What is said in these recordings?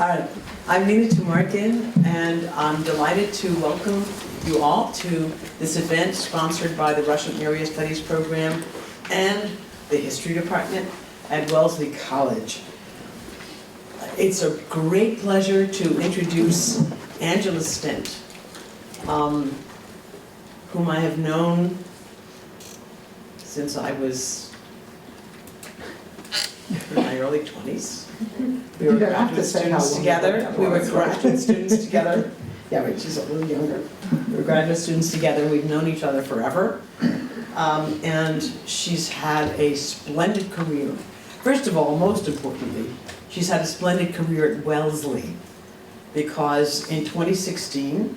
All right, I'm Nina Tumarkin, and I'm delighted to welcome you all to this event sponsored by the Russian Area Studies Program and the History Department at Wellesley College. It's a great pleasure to introduce Angela Stent, whom I have known since I was in my early 20s. We were graduate students together. We were graduate students together. Yeah, right, she's a little younger. We were graduate students together. We've known each other forever. And she's had a splendid career. First of all, most importantly, she's had a splendid career at Wellesley, because in 2016,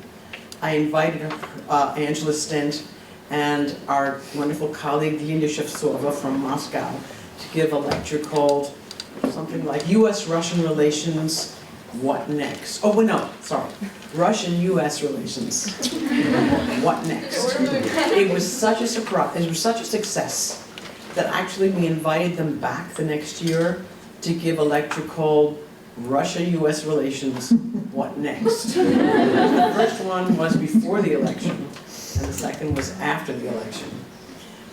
I invited Angela Stent and our wonderful colleague, Lina Shevtsova from Moscow, to give a lecture called something like U.S. Russian relations, what next? Oh, no, sorry. Russian-U.S. relations, what next? It was such a surprise, it was such a success that actually we invited them back the next year to give a lecture called Russia-U.S. relations, what next? The first one was before the election, and the second was after the election.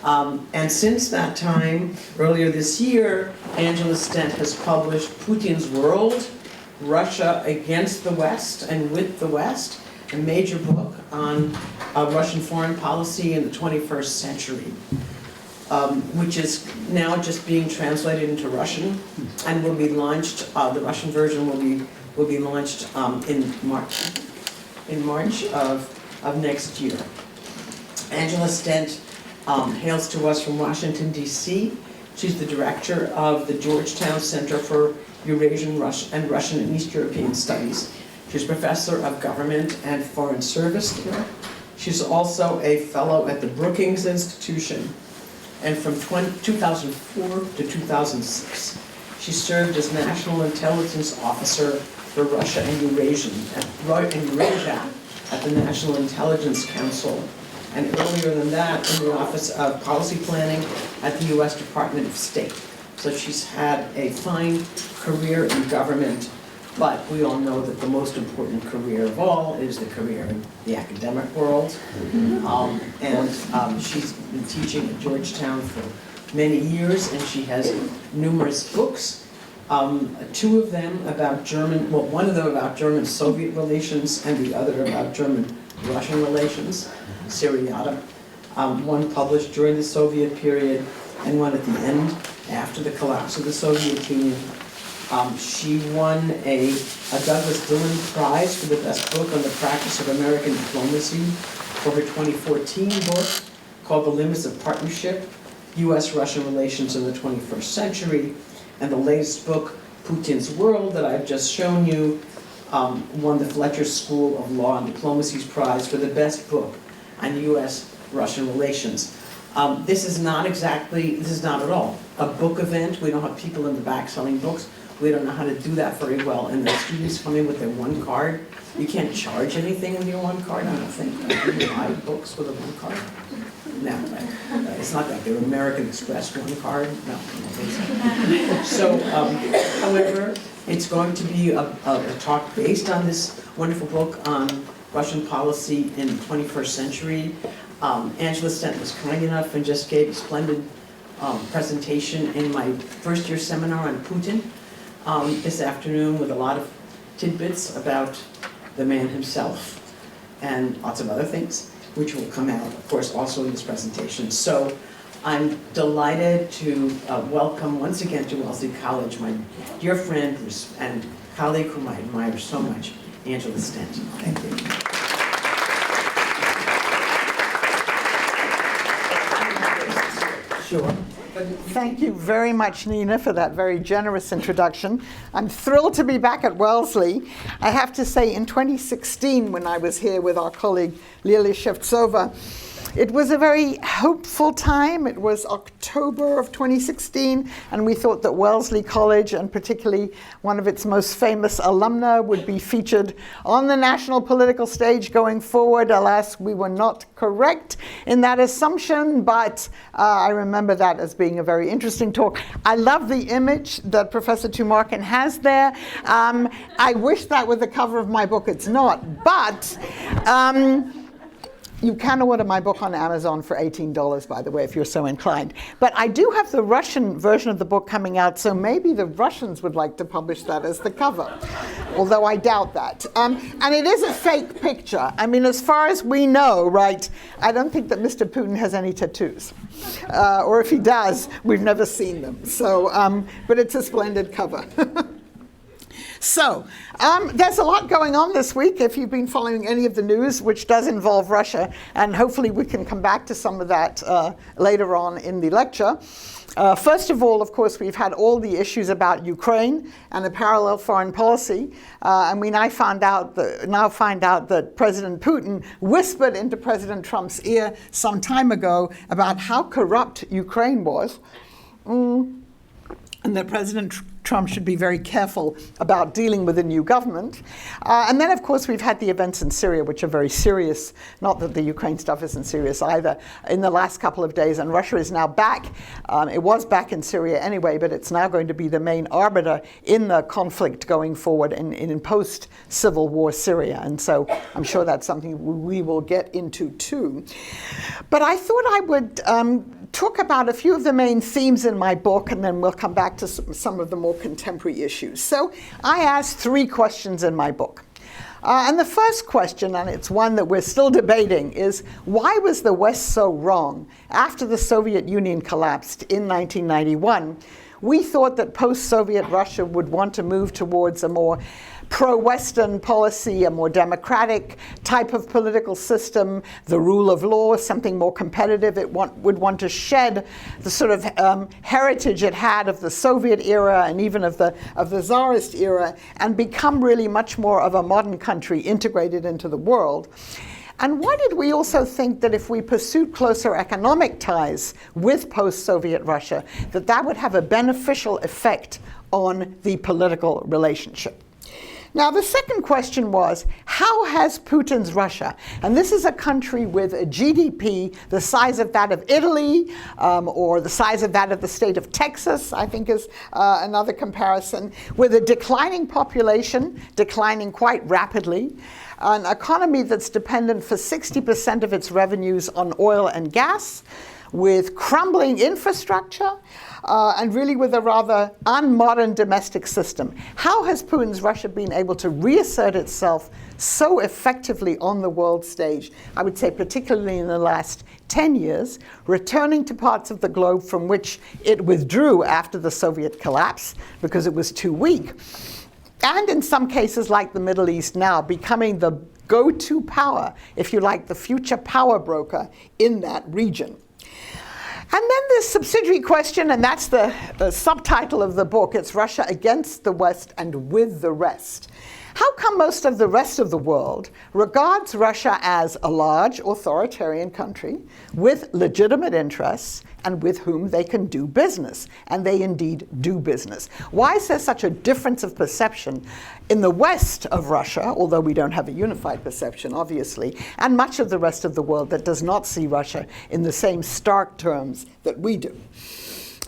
And since that time, earlier this year, Angela Stent has published Putin's World, Russia Against the West and With the West, a major book on Russian foreign policy in the 21st century, which is now just being translated into Russian and will be launched, the Russian version will be launched in March of next year. Angela Stent hails to us from Washington, D.C. She's the director of the Georgetown Center for Eurasian and Russian and East European Studies. She's professor of government and foreign service here. She's also a fellow at the Brookings Institution. And from 2004 to 2006, she served as National Intelligence Officer for Russia and Eurasia at the National Intelligence Council, and earlier than that in the Office of Policy Planning at the U.S. Department of State. So she's had a fine career in government, but we all know that the most important career of all is the career in the academic world. She's been teaching at Georgetown for many years, and she has numerous books. Two of them about German, well, one of them about German-Soviet relations and the other about German-Russian relations, Syria. One published during the Soviet period and one at the end, after the collapse of the Soviet Union. She won a Douglas Dillon Prize for the best book on the practice of American diplomacy for her 2014 book called The Limits of Partnership, U.S. Russia Relations in the 21st Century. And the latest book, Putin's World, that I've just shown you, won the Fletcher School of Law and Diplomacy's Prize for the best book on U.S.-Russian relations. This is not at all a book event. We don't have people in the back selling books. We don't know how to do that very well. And the students come in with their one card. You can't charge anything with your one card, I don't think. You buy books with a one card. No, it's not that. They're American Express one card. No, I don't think so. So, however, it's going to be a talk based on this wonderful book on Russian policy in the 21st century. Angela Stent was kind enough and just gave a splendid presentation in my first year seminar on Putin this afternoon with a lot of tidbits about the man himself and lots of other things, which will come out, of course, also in this presentation. So I'm delighted to welcome once again to Wellesley College my dear friend and colleague whom I admire so much, Angela Stent. Thank you. Sure. Thank you very much, Nina, for that very generous introduction. I'm thrilled to be back at Wellesley. I have to say, in 2016, when I was here with our colleague Lila Shevtsova, It was a very hopeful time. It was October of 2016, and we thought that Wellesley College, and particularly one of its most famous alumna, would be featured on the national political stage going forward. Alas, we were not correct in that assumption, but I remember that as being a very interesting talk. I love the image that Professor Tumarkin has there. I wish that were the cover of my book. It's not, but you can order my book on Amazon for $18, by the way, if you're so inclined. But I do have the Russian version of the book coming out, so maybe the Russians would like to publish that as the cover, although I doubt that. And it is a fake picture. I mean, as far as we know, right, I don't think that Mr. Putin has any tattoos. Or if he does, we've never seen them. So, but it's a splendid cover. So, there's a lot going on this week if you've been following any of the news, which does involve Russia, and hopefully we can come back to some of that later on in the lecture. First of all, of course, we've had all the issues about Ukraine and a parallel foreign policy, and we now find out that President Putin whispered into President Trump's ear some time ago about how corrupt Ukraine was. And that President Trump should be very careful about dealing with a new government. And then, of course, we've had the events in Syria, which are very serious. Not that the Ukraine stuff isn't serious either. In the last couple of days, and Russia is now back. It was back in Syria anyway, but it's now going to be the main arbiter in the conflict going forward in post-Civil War Syria. And so I'm sure that's something we will get into too. But I thought I would talk about a few of the main themes in my book, and then we'll come back to some of the more contemporary issues. So I asked 3 questions in my book. And the first question, and it's one that we're still debating, is why was the West so wrong? After the Soviet Union collapsed in 1991, we thought that post-Soviet Russia would want to move towards a more pro-Western policy, a more democratic type of political system, the rule of law, something more competitive. It would want to shed the sort of heritage it had of the Soviet era and even of the Tsarist era, and become really much more of a modern country integrated into the world. And why did we also think that if we pursued closer economic ties with post-Soviet Russia, that would have a beneficial effect on the political relationship? Now, the second question was, how has Putin's Russia, and this is a country with a GDP the size of that of Italy, or the size of that of the state of Texas, I think is another comparison, with a declining population, declining quite rapidly, an economy that's dependent for 60% of its revenues on oil and gas, with crumbling infrastructure, and really with a rather unmodern domestic system. How has Putin's Russia been able to reassert itself so effectively on the world stage, I would say particularly in the last 10 years, returning to parts of the globe from which it withdrew after the Soviet collapse because it was too weak, and in some cases like the Middle East now, becoming the go-to power, if you like, the future power broker in that region. And then the subsidiary question, and that's the subtitle of the book, it's Russia against the West and with the rest. How come most of the rest of the world regards Russia as a large authoritarian country with legitimate interests and with whom they can do business? And they indeed do business. Why is there such a difference of perception in the west of Russia, although we don't have a unified perception, obviously, and much of the rest of the world that does not see Russia in the same stark terms that we do?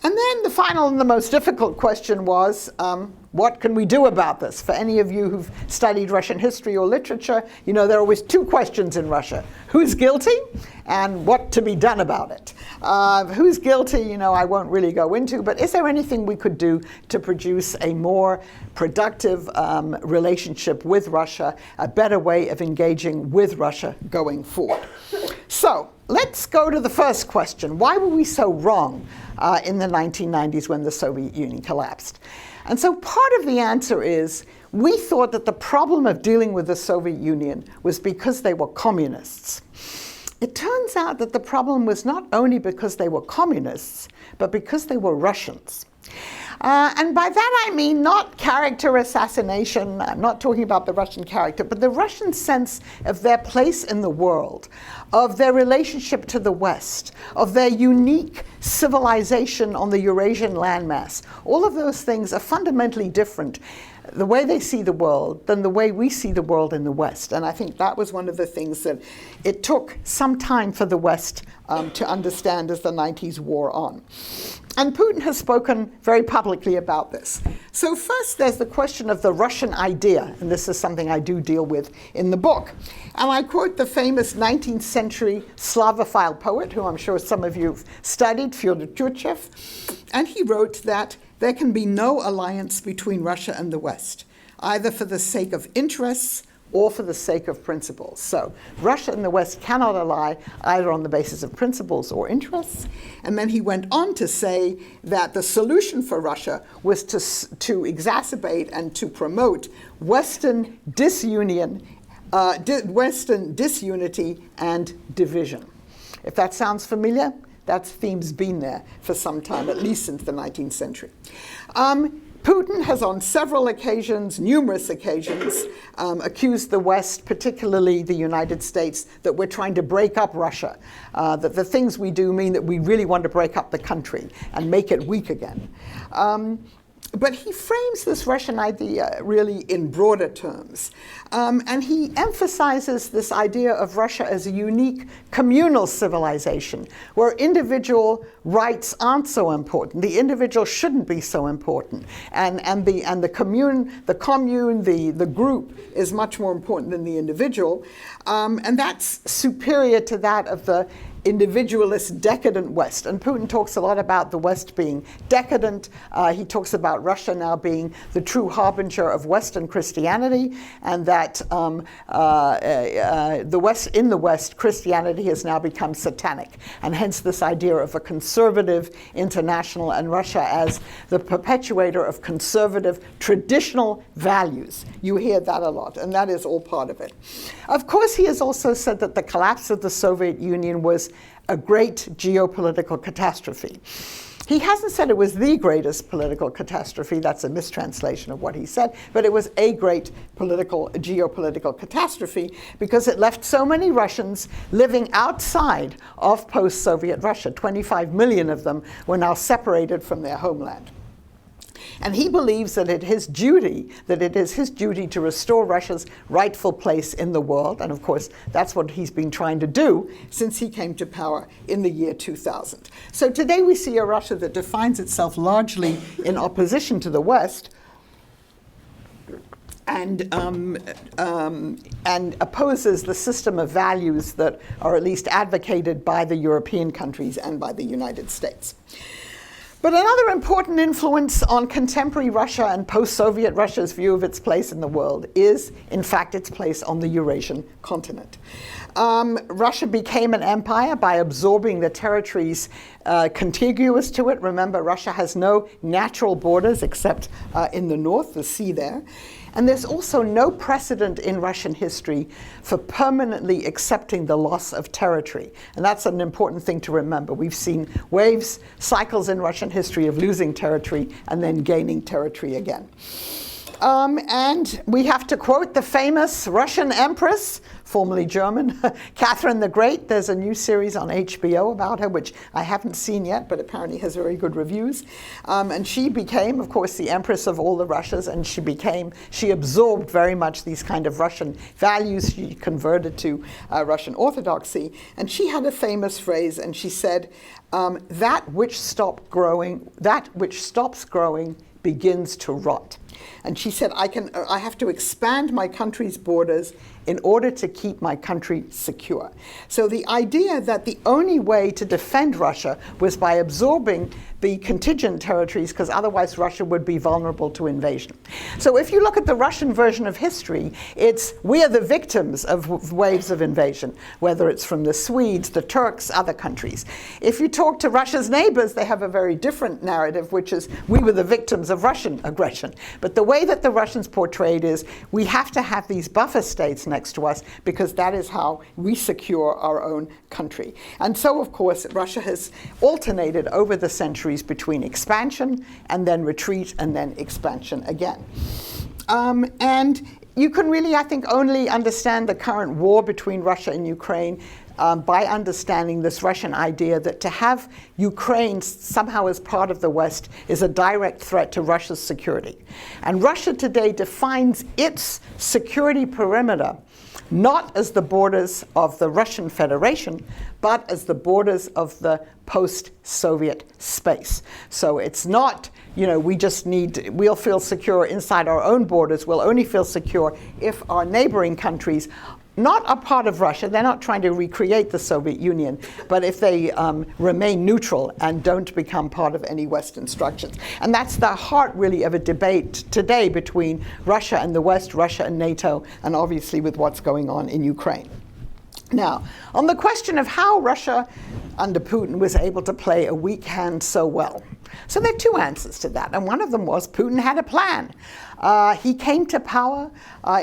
And then the final and the most difficult question was, what can we do about this? For any of you who've studied Russian history or literature, you know there are always 2 questions in Russia. Who's guilty and what to be done about it? Who's guilty, you know, I won't really go into, but is there anything we could do to produce a more productive relationship with Russia, a better way of engaging with Russia going forward? So let's go to the first question. Why were we so wrong in the 1990s when the Soviet Union collapsed? And so part of the answer is we thought that the problem of dealing with the Soviet Union was because they were communists. It turns out that the problem was not only because they were communists, but because they were Russians. And by that I mean not character assassination. I'm not talking about the Russian character, but the Russian sense of their place in the world, of their relationship to the West, of their unique civilization on the Eurasian landmass. All of those things are fundamentally different, the way they see the world, than the way we see the world in the West. And I think that was one of the things that it took some time for the West to understand as the 90s wore on. And Putin has spoken very publicly about this. So first there's the question of the Russian idea, and this is something I do deal with in the book. And I quote the famous 19th century Slavophile poet, who I'm sure some of you have studied, Fyodor Turchev, and he wrote that there can be no alliance between Russia and the West, either for the sake of interests or for the sake of principles. So Russia and the West cannot ally either on the basis of principles or interests. And then he went on to say that the solution for Russia was to exacerbate and to promote Western disunion, Western disunity and division. If that sounds familiar, that theme's been there for some time, at least since the 19th century. Putin has on several occasions, numerous occasions, accused the West, particularly the United States, that we're trying to break up Russia, that the things we do mean that we really want to break up the country and make it weak again. But he frames this Russian idea really in broader terms. And he emphasizes this idea of Russia as a unique communal civilization, where individual rights aren't so important. The individual shouldn't be so important. And the commune, the group is much more important than the individual. And that's superior to that of the individualist, decadent West. And Putin talks a lot about the West being decadent. He talks about Russia now being the true harbinger of Western Christianity, and that in the West, Christianity has now become satanic, and hence this idea of a conservative international and Russia as the perpetuator of conservative traditional values. You hear that a lot, and that is all part of it. Of course, he has also said that the collapse of the Soviet Union was a great geopolitical catastrophe. He hasn't said it was the greatest political catastrophe. That's a mistranslation of what he said. But it was a great geopolitical catastrophe because it left so many Russians living outside of post-Soviet Russia. 25 million of them were now separated from their homeland. And he believes that it is his duty to restore Russia's rightful place in the world. And of course, that's what he's been trying to do since he came to power in the year 2000. So today we see a Russia that defines itself largely in opposition to the West and opposes the system of values that are at least advocated by the European countries and by the United States. But another important influence on contemporary Russia and post-Soviet Russia's view of its place in the world is, in fact, its place on the Eurasian continent. Russia became an empire by absorbing the territories contiguous to it. Remember, Russia has no natural borders except in the north, the sea there. And there's also no precedent in Russian history for permanently accepting the loss of territory. And that's an important thing to remember. We've seen cycles in Russian history of losing territory and then gaining territory again. And we have to quote the famous Russian empress, formerly German, Catherine the Great. There's a new series on HBO about her, which I haven't seen yet, but apparently has very good reviews. And she became, of course, the empress of all the Russias, and she absorbed very much these kind of Russian values. She converted to Russian Orthodoxy. And she had a famous phrase, and she said, that which stops growing begins to rot. And she said, I have to expand my country's borders in order to keep my country secure. So the idea that the only way to defend Russia was by absorbing the contingent territories, because otherwise Russia would be vulnerable to invasion. So if you look at the Russian version of history, we are the victims of waves of invasion, whether it's from the Swedes, the Turks, other countries. If you talk to Russia's neighbors, they have a very different narrative, which is we were the victims of Russian aggression. But the way that the Russians portrayed is we have to have these buffer states next to us because that is how we secure our own country. And so, of course, Russia has alternated over the centuries between expansion and then retreat and then expansion again. And you can really, I think, only understand the current war between Russia and Ukraine by understanding this Russian idea that to have Ukraine somehow as part of the West is a direct threat to Russia's security. And Russia today defines its security perimeter not as the borders of the Russian Federation, but as the borders of the post-Soviet space. So it's not, we'll feel secure inside our own borders. We'll only feel secure if our neighboring countries not a part of Russia, they're not trying to recreate the Soviet Union, but if they remain neutral and don't become part of any Western structures. And that's the heart, really, of a debate today between Russia and the West, Russia and NATO, and obviously with what's going on in Ukraine. Now, on the question of how Russia under Putin was able to play a weak hand so well. So there are two answers to that, and one of them was Putin had a plan. He came to power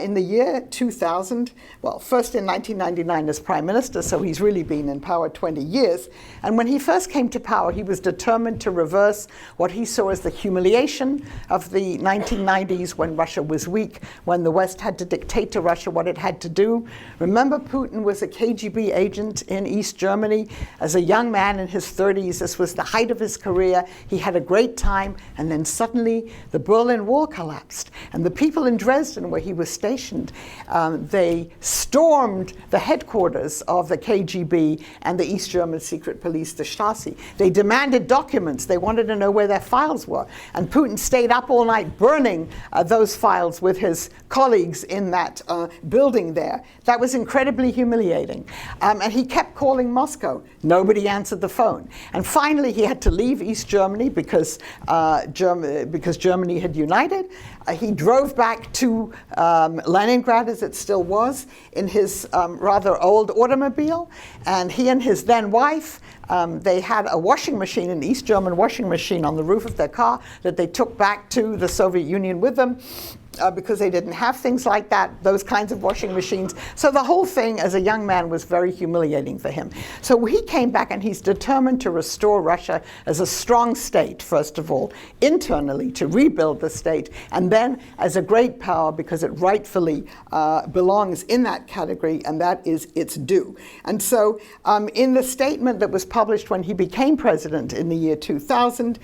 in the year 2000, well, first in 1999 as prime minister, so he's really been in power 20 years. And when he first came to power, he was determined to reverse what he saw as the humiliation of the 1990s when Russia was weak, when the West had to dictate to Russia what it had to do. Remember, Putin was a KGB agent in East Germany. As a young man in his 30s, this was the height of his career. He had a great time, and then suddenly the Berlin Wall collapsed. And the people in Dresden, where he was stationed, they stormed the headquarters of the KGB and the East German secret police, the Stasi. They demanded documents. They wanted to know where their files were. And Putin stayed up all night burning those files with his colleagues in that building there. That was incredibly humiliating. And he kept calling Moscow. Nobody answered the phone. And finally, he had to leave East Germany because Germany had united. He drove back to Leningrad, as it still was, in his rather old automobile. And he and his then wife, they had a washing machine, an East German washing machine on the roof of their car that they took back to the Soviet Union with them. Because they didn't have things like that, those kinds of washing machines. So the whole thing as a young man was very humiliating for him. So he came back and he's determined to restore Russia as a strong state, first of all, internally to rebuild the state, and then as a great power because it rightfully belongs in that category, and that is its due. And so in the statement that was published when he became president in the year 2000,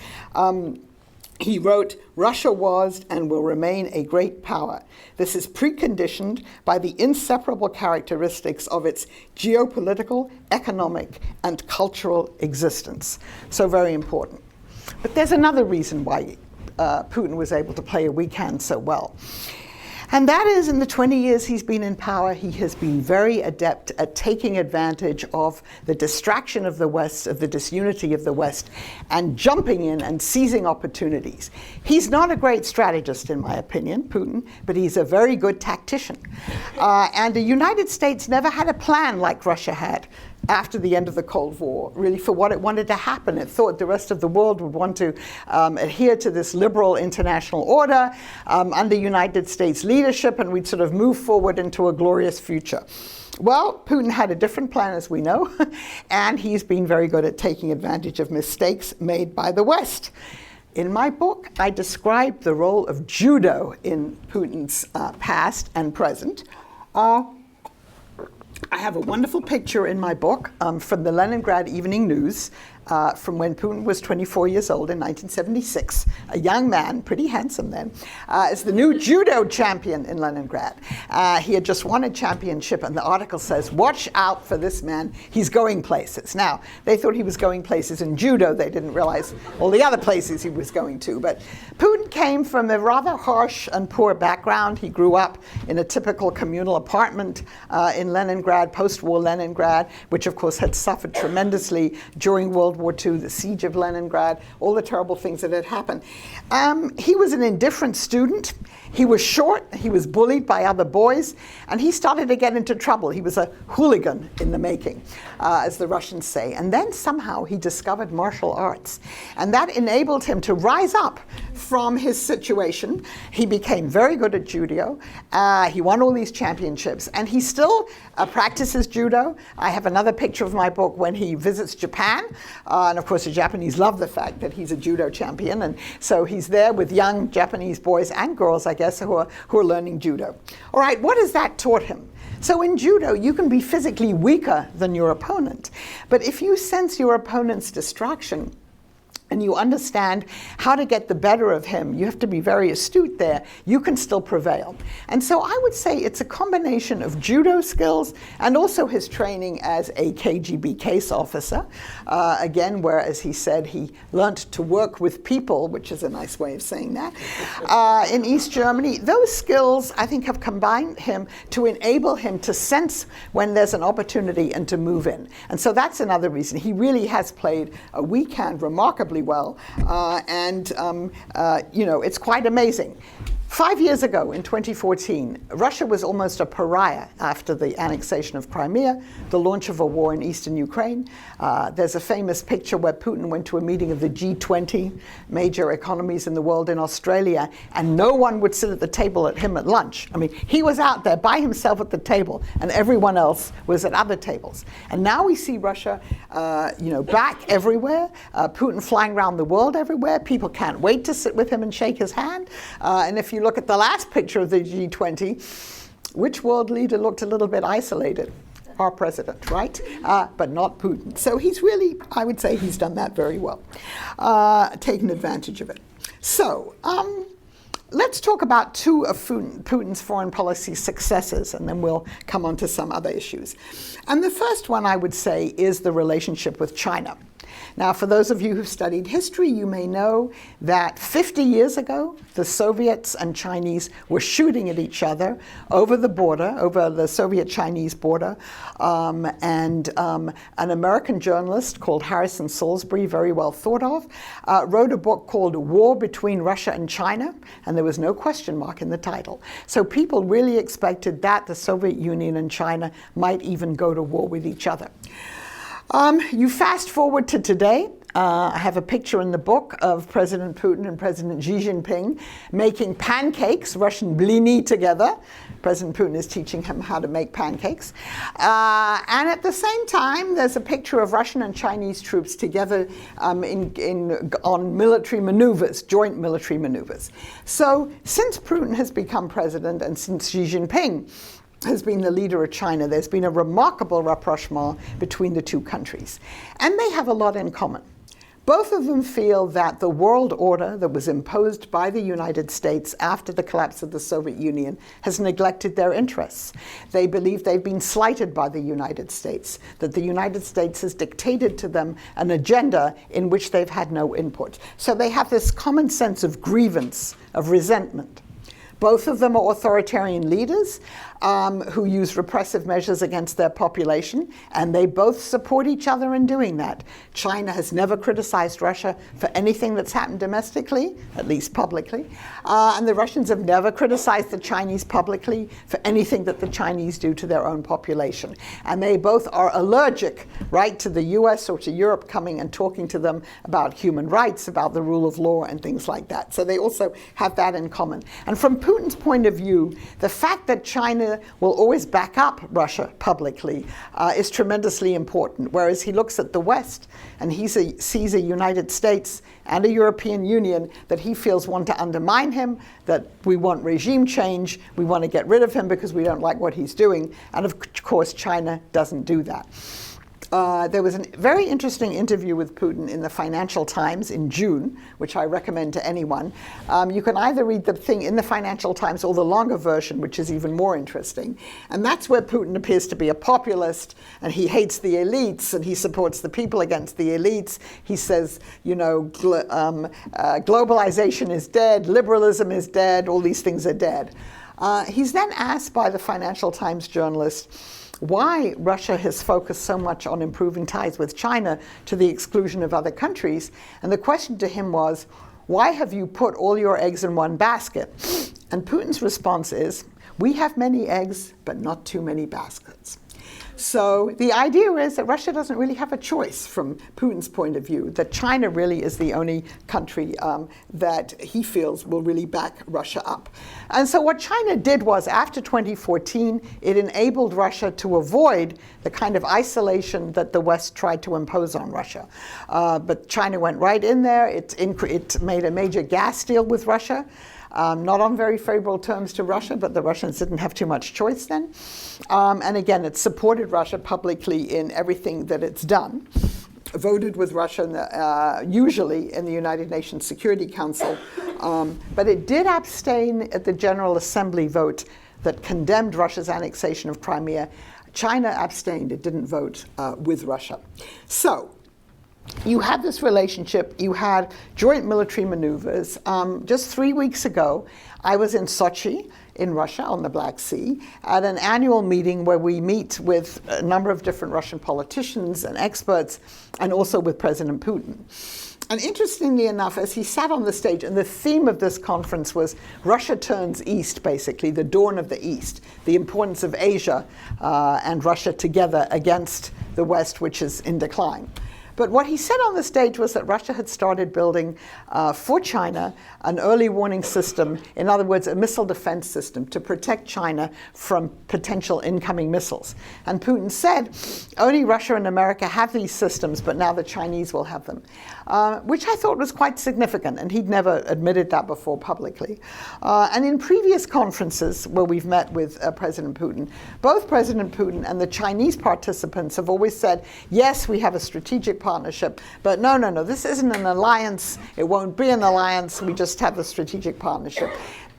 he wrote, "Russia was and will remain a great power. This is preconditioned by the inseparable characteristics of its geopolitical, economic, and cultural existence." So very important. But there's another reason why Putin was able to play a weak hand so well. And that is, in the 20 years he's been in power, he has been very adept at taking advantage of the distraction of the West, of the disunity of the West, and jumping in and seizing opportunities. He's not a great strategist, in my opinion, Putin, but he's a very good tactician. And the United States never had a plan like Russia had after the end of the Cold War, really for what it wanted to happen. It thought the rest of the world would want to adhere to this liberal international order under United States leadership, and we'd sort of move forward into a glorious future. Well, Putin had a different plan, as we know, and he's been very good at taking advantage of mistakes made by the West. In my book, I describe the role of judo in Putin's past and present. I have a wonderful picture in my book from the Leningrad Evening News from when Putin was 24 years old in 1976, a young man, pretty handsome then, as the new judo champion in Leningrad. He had just won a championship, and the article says, "Watch out for this man, he's going places." Now, they thought he was going places in judo. They didn't realize all the other places he was going to. But Putin came from a rather harsh and poor background. He grew up in a typical communal apartment in Leningrad, post-war Leningrad, which of course had suffered tremendously during World War II, the siege of Leningrad, all the terrible things that had happened. He was an indifferent student. He was short, he was bullied by other boys, and he started to get into trouble. He was a hooligan in the making, as the Russians say. And then somehow he discovered martial arts. And that enabled him to rise up from his situation. He became very good at judo. He won all these championships. And he still practices judo. I have another picture of my book when he visits Japan. And of course, the Japanese love the fact that he's a judo champion. And so he's there with young Japanese boys and girls, I guess, who are learning judo. All right, what has that taught him? So in judo, you can be physically weaker than your opponent. But if you sense your opponent's distraction, and you understand how to get the better of him, you have to be very astute there, you can still prevail. And so I would say it's a combination of judo skills and also his training as a KGB case officer. Again, where, as he said, he learned to work with people, which is a nice way of saying that, in East Germany. Those skills, I think, have combined him to enable him to sense when there's an opportunity and to move in. And so that's another reason. He really has played a weak hand remarkably well, it's quite amazing. 5 years ago, in 2014, Russia was almost a pariah after the annexation of Crimea, the launch of a war in eastern Ukraine. There's a famous picture where Putin went to a meeting of the G20, major economies in the world, in Australia, and no one would sit at the table at him at lunch. I mean, he was out there by himself at the table, and everyone else was at other tables. And now we see Russia, back everywhere, Putin flying around the world everywhere. People can't wait to sit with him and shake his hand. And if you look at the last picture of the G20, which world leader looked a little bit isolated? Our president, right? But not Putin. So he's really, I would say he's done that very well, taken advantage of it. So let's talk about two of Putin's foreign policy successes, and then we'll come on to some other issues. And the first one, I would say, is the relationship with China. Now, for those of you who've studied history, you may know that 50 years ago, the Soviets and Chinese were shooting at each other over the border, over the Soviet-Chinese border. An American journalist called Harrison Salisbury, very well thought of, wrote a book called War Between Russia and China, and there was no question mark in the title. So people really expected that the Soviet Union and China might even go to war with each other. You fast forward to today. I have a picture in the book of President Putin and President Xi Jinping making pancakes, Russian blini, together. President Putin is teaching him how to make pancakes. And at the same time, there's a picture of Russian and Chinese troops together on military maneuvers, joint military maneuvers. So since Putin has become president and since Xi Jinping has been the leader of China, there's been a remarkable rapprochement between the two countries. And they have a lot in common. Both of them feel that the world order that was imposed by the United States after the collapse of the Soviet Union has neglected their interests. They believe they've been slighted by the United States, that the United States has dictated to them an agenda in which they've had no input. So they have this common sense of grievance, of resentment. Both of them are authoritarian leaders who use repressive measures against their population, and they both support each other in doing that. China has never criticized Russia for anything that's happened domestically, at least publicly, and the Russians have never criticized the Chinese publicly for anything that the Chinese do to their own population. And they both are allergic, right, to the U.S. or to Europe coming and talking to them about human rights, about the rule of law, and things like that. So they also have that in common. And from Putin's point of view, the fact that China will always back up Russia publicly is tremendously important, whereas he looks at the West and he sees a United States and a European Union that he feels want to undermine him, that we want regime change, we want to get rid of him because we don't like what he's doing, and of course China doesn't do that. There was a very interesting interview with Putin in the Financial Times in June, which I recommend to anyone. You can either read the thing in the Financial Times or the longer version, which is even more interesting. And that's where Putin appears to be a populist, and he hates the elites, and he supports the people against the elites. He says, globalization is dead, liberalism is dead, all these things are dead. He's then asked by the Financial Times journalist why Russia has focused so much on improving ties with China to the exclusion of other countries. And the question to him was, why have you put all your eggs in one basket? And Putin's response is, we have many eggs, but not too many baskets. So the idea is that Russia doesn't really have a choice from Putin's point of view, that China really is the only country that he feels will really back Russia up. And so what China did was, after 2014, it enabled Russia to avoid the kind of isolation that the West tried to impose on Russia. But China went right in there. It made a major gas deal with Russia. Not on very favorable terms to Russia, but the Russians didn't have too much choice then. And again, it supported Russia publicly in everything that it's done. Voted with Russia usually in the United Nations Security Council, but it did abstain at the General Assembly vote that condemned Russia's annexation of Crimea. China abstained, it didn't vote with Russia. So, you had this relationship, you had joint military maneuvers. Just 3 weeks ago, I was in Sochi in Russia on the Black Sea at an annual meeting where we meet with a number of different Russian politicians and experts, and also with President Putin. And interestingly enough, as he sat on the stage, and the theme of this conference was Russia turns east, basically, the dawn of the East, the importance of Asia and Russia together against the West, which is in decline. But what he said on the stage was that Russia had started building for China an early warning system, in other words, a missile defense system to protect China from potential incoming missiles. And Putin said, only Russia and America have these systems, but now the Chinese will have them, which I thought was quite significant, and he'd never admitted that before publicly. And in previous conferences where we've met with President Putin, both President Putin and the Chinese participants have always said, yes, we have a strategic partnership, but no, this isn't an alliance, it won't be an alliance, we just have a strategic partnership.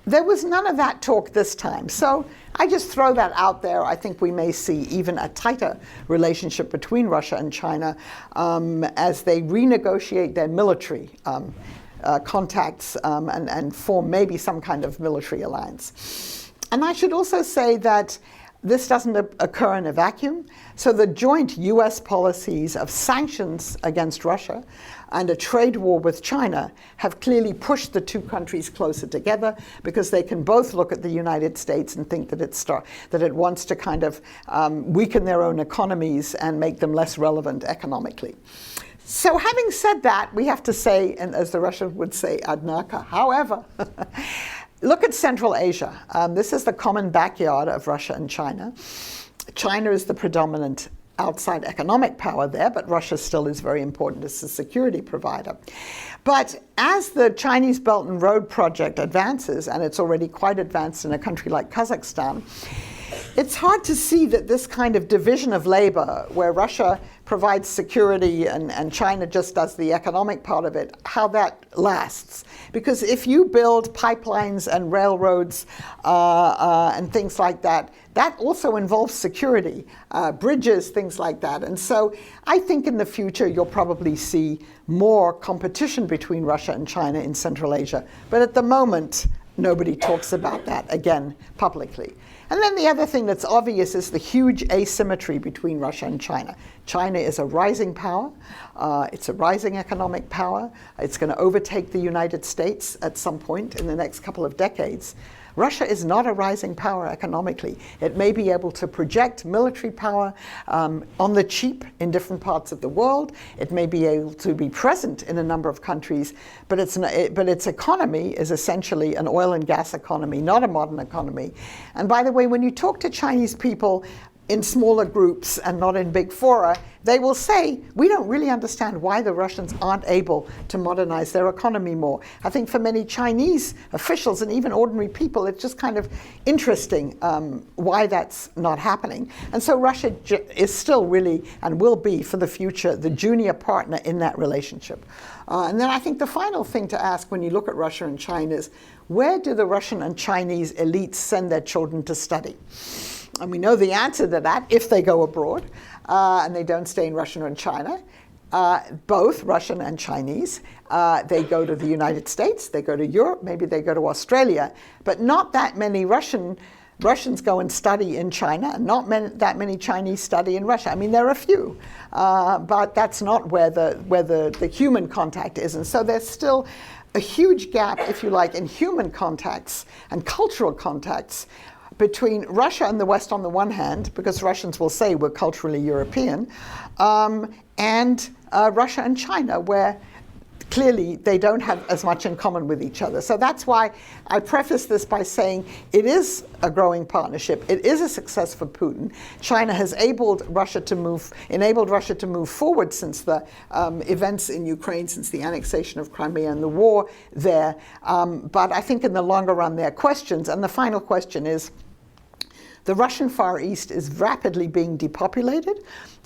There was none of that talk this time, so I just throw that out there. I think we may see even a tighter relationship between Russia and China as they renegotiate their military contacts and form maybe some kind of military alliance. And I should also say that this doesn't occur in a vacuum. So the joint U.S. policies of sanctions against Russia and a trade war with China have clearly pushed the two countries closer together, because they can both look at the United States and think that it wants to kind of weaken their own economies and make them less relevant economically. So having said that, we have to say, and as the Russians would say, adnaka, however, look at Central Asia. This is the common backyard of Russia and China. China is the predominant outside economic power there, but Russia still is very important as a security provider. But as the Chinese Belt and Road project advances, and it's already quite advanced in a country like Kazakhstan, it's hard to see that this kind of division of labor, where Russia provides security and China just does the economic part of it, how that lasts. Because if you build pipelines and railroads and things like that, that also involves security, bridges, things like that. And so I think in the future you'll probably see more competition between Russia and China in Central Asia. But at the moment, nobody talks about that, again, publicly. And then the other thing that's obvious is the huge asymmetry between Russia and China. China is a rising power. It's a rising economic power. It's going to overtake the United States at some point in the next couple of decades. Russia is not a rising power economically. It may be able to project military power on the cheap in different parts of the world. It may be able to be present in a number of countries, but its economy is essentially an oil and gas economy, not a modern economy. And by the way, when you talk to Chinese people in smaller groups and not in big fora, they will say, we don't really understand why the Russians aren't able to modernize their economy more. I think for many Chinese officials and even ordinary people, it's just kind of interesting why that's not happening. And so Russia is still really, and will be for the future, the junior partner in that relationship. And then I think the final thing to ask when you look at Russia and China is, where do the Russian and Chinese elites send their children to study? And we know the answer to that if they go abroad and they don't stay in Russia and China. Both Russian and Chinese. They go to the United States, they go to Europe, maybe they go to Australia, but not that many Russians go and study in China, and not that many Chinese study in Russia. I mean, there are a few, but that's not where the human contact is. And so there's still a huge gap, if you like, in human contacts and cultural contacts between Russia and the West on the one hand, because Russians will say we're culturally European, and Russia and China, where clearly they don't have as much in common with each other. So that's why I preface this by saying it is a growing partnership. It is a success for Putin. China has enabled Russia to move forward since the events in Ukraine, since the annexation of Crimea and the war there. But I think in the longer run there are questions. And the final question is, the Russian Far East is rapidly being depopulated.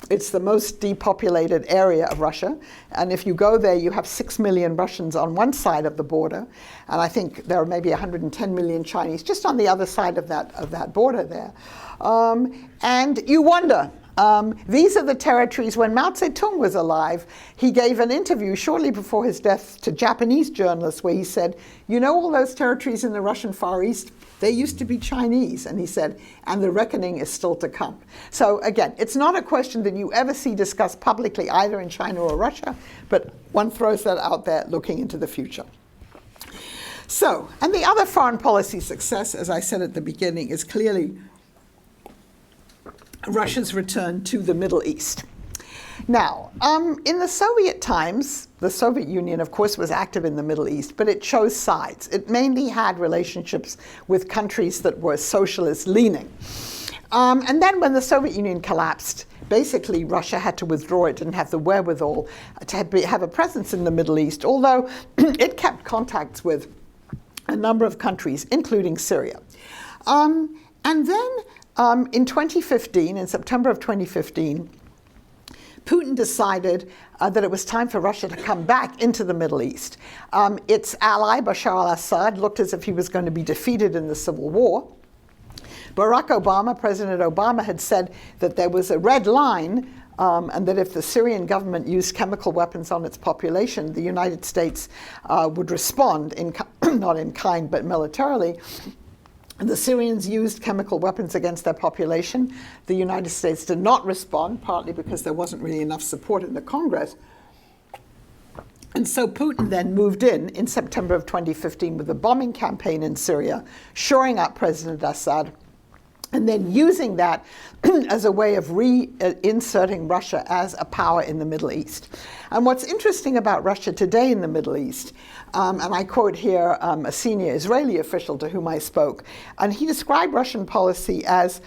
It's the most depopulated area of Russia. And if you go there, you have 6 million Russians on one side of the border. And I think there are maybe 110 million Chinese just on the other side of that border there. And you wonder, these are the territories when Mao Zedong was alive. He gave an interview shortly before his death to Japanese journalists where he said, you know all those territories in the Russian Far East? They used to be Chinese, and he said, and the reckoning is still to come. So again, it's not a question that you ever see discussed publicly either in China or Russia, but one throws that out there looking into the future. So, and the other foreign policy success, as I said at the beginning, is clearly Russia's return to the Middle East. Now, in the Soviet times, the Soviet Union, of course, was active in the Middle East, but it chose sides. It mainly had relationships with countries that were socialist-leaning. And then when the Soviet Union collapsed, basically Russia had to withdraw. It didn't have the wherewithal to have a presence in the Middle East, although it kept contacts with a number of countries, including Syria. And then in 2015, in September of 2015, Putin decided that it was time for Russia to come back into the Middle East. Its ally, Bashar al-Assad, looked as if he was going to be defeated in the civil war. Barack Obama, President Obama, had said that there was a red line and that if the Syrian government used chemical weapons on its population, the United States would respond, not in kind, but militarily. The Syrians used chemical weapons against their population. The United States did not respond, partly because there wasn't really enough support in the Congress. And so Putin then moved in September of 2015 with a bombing campaign in Syria, shoring up President Assad, and then using that as a way of reinserting Russia as a power in the Middle East. And what's interesting about Russia today in the Middle East, and I quote here a senior Israeli official to whom I spoke, and he described Russian policy as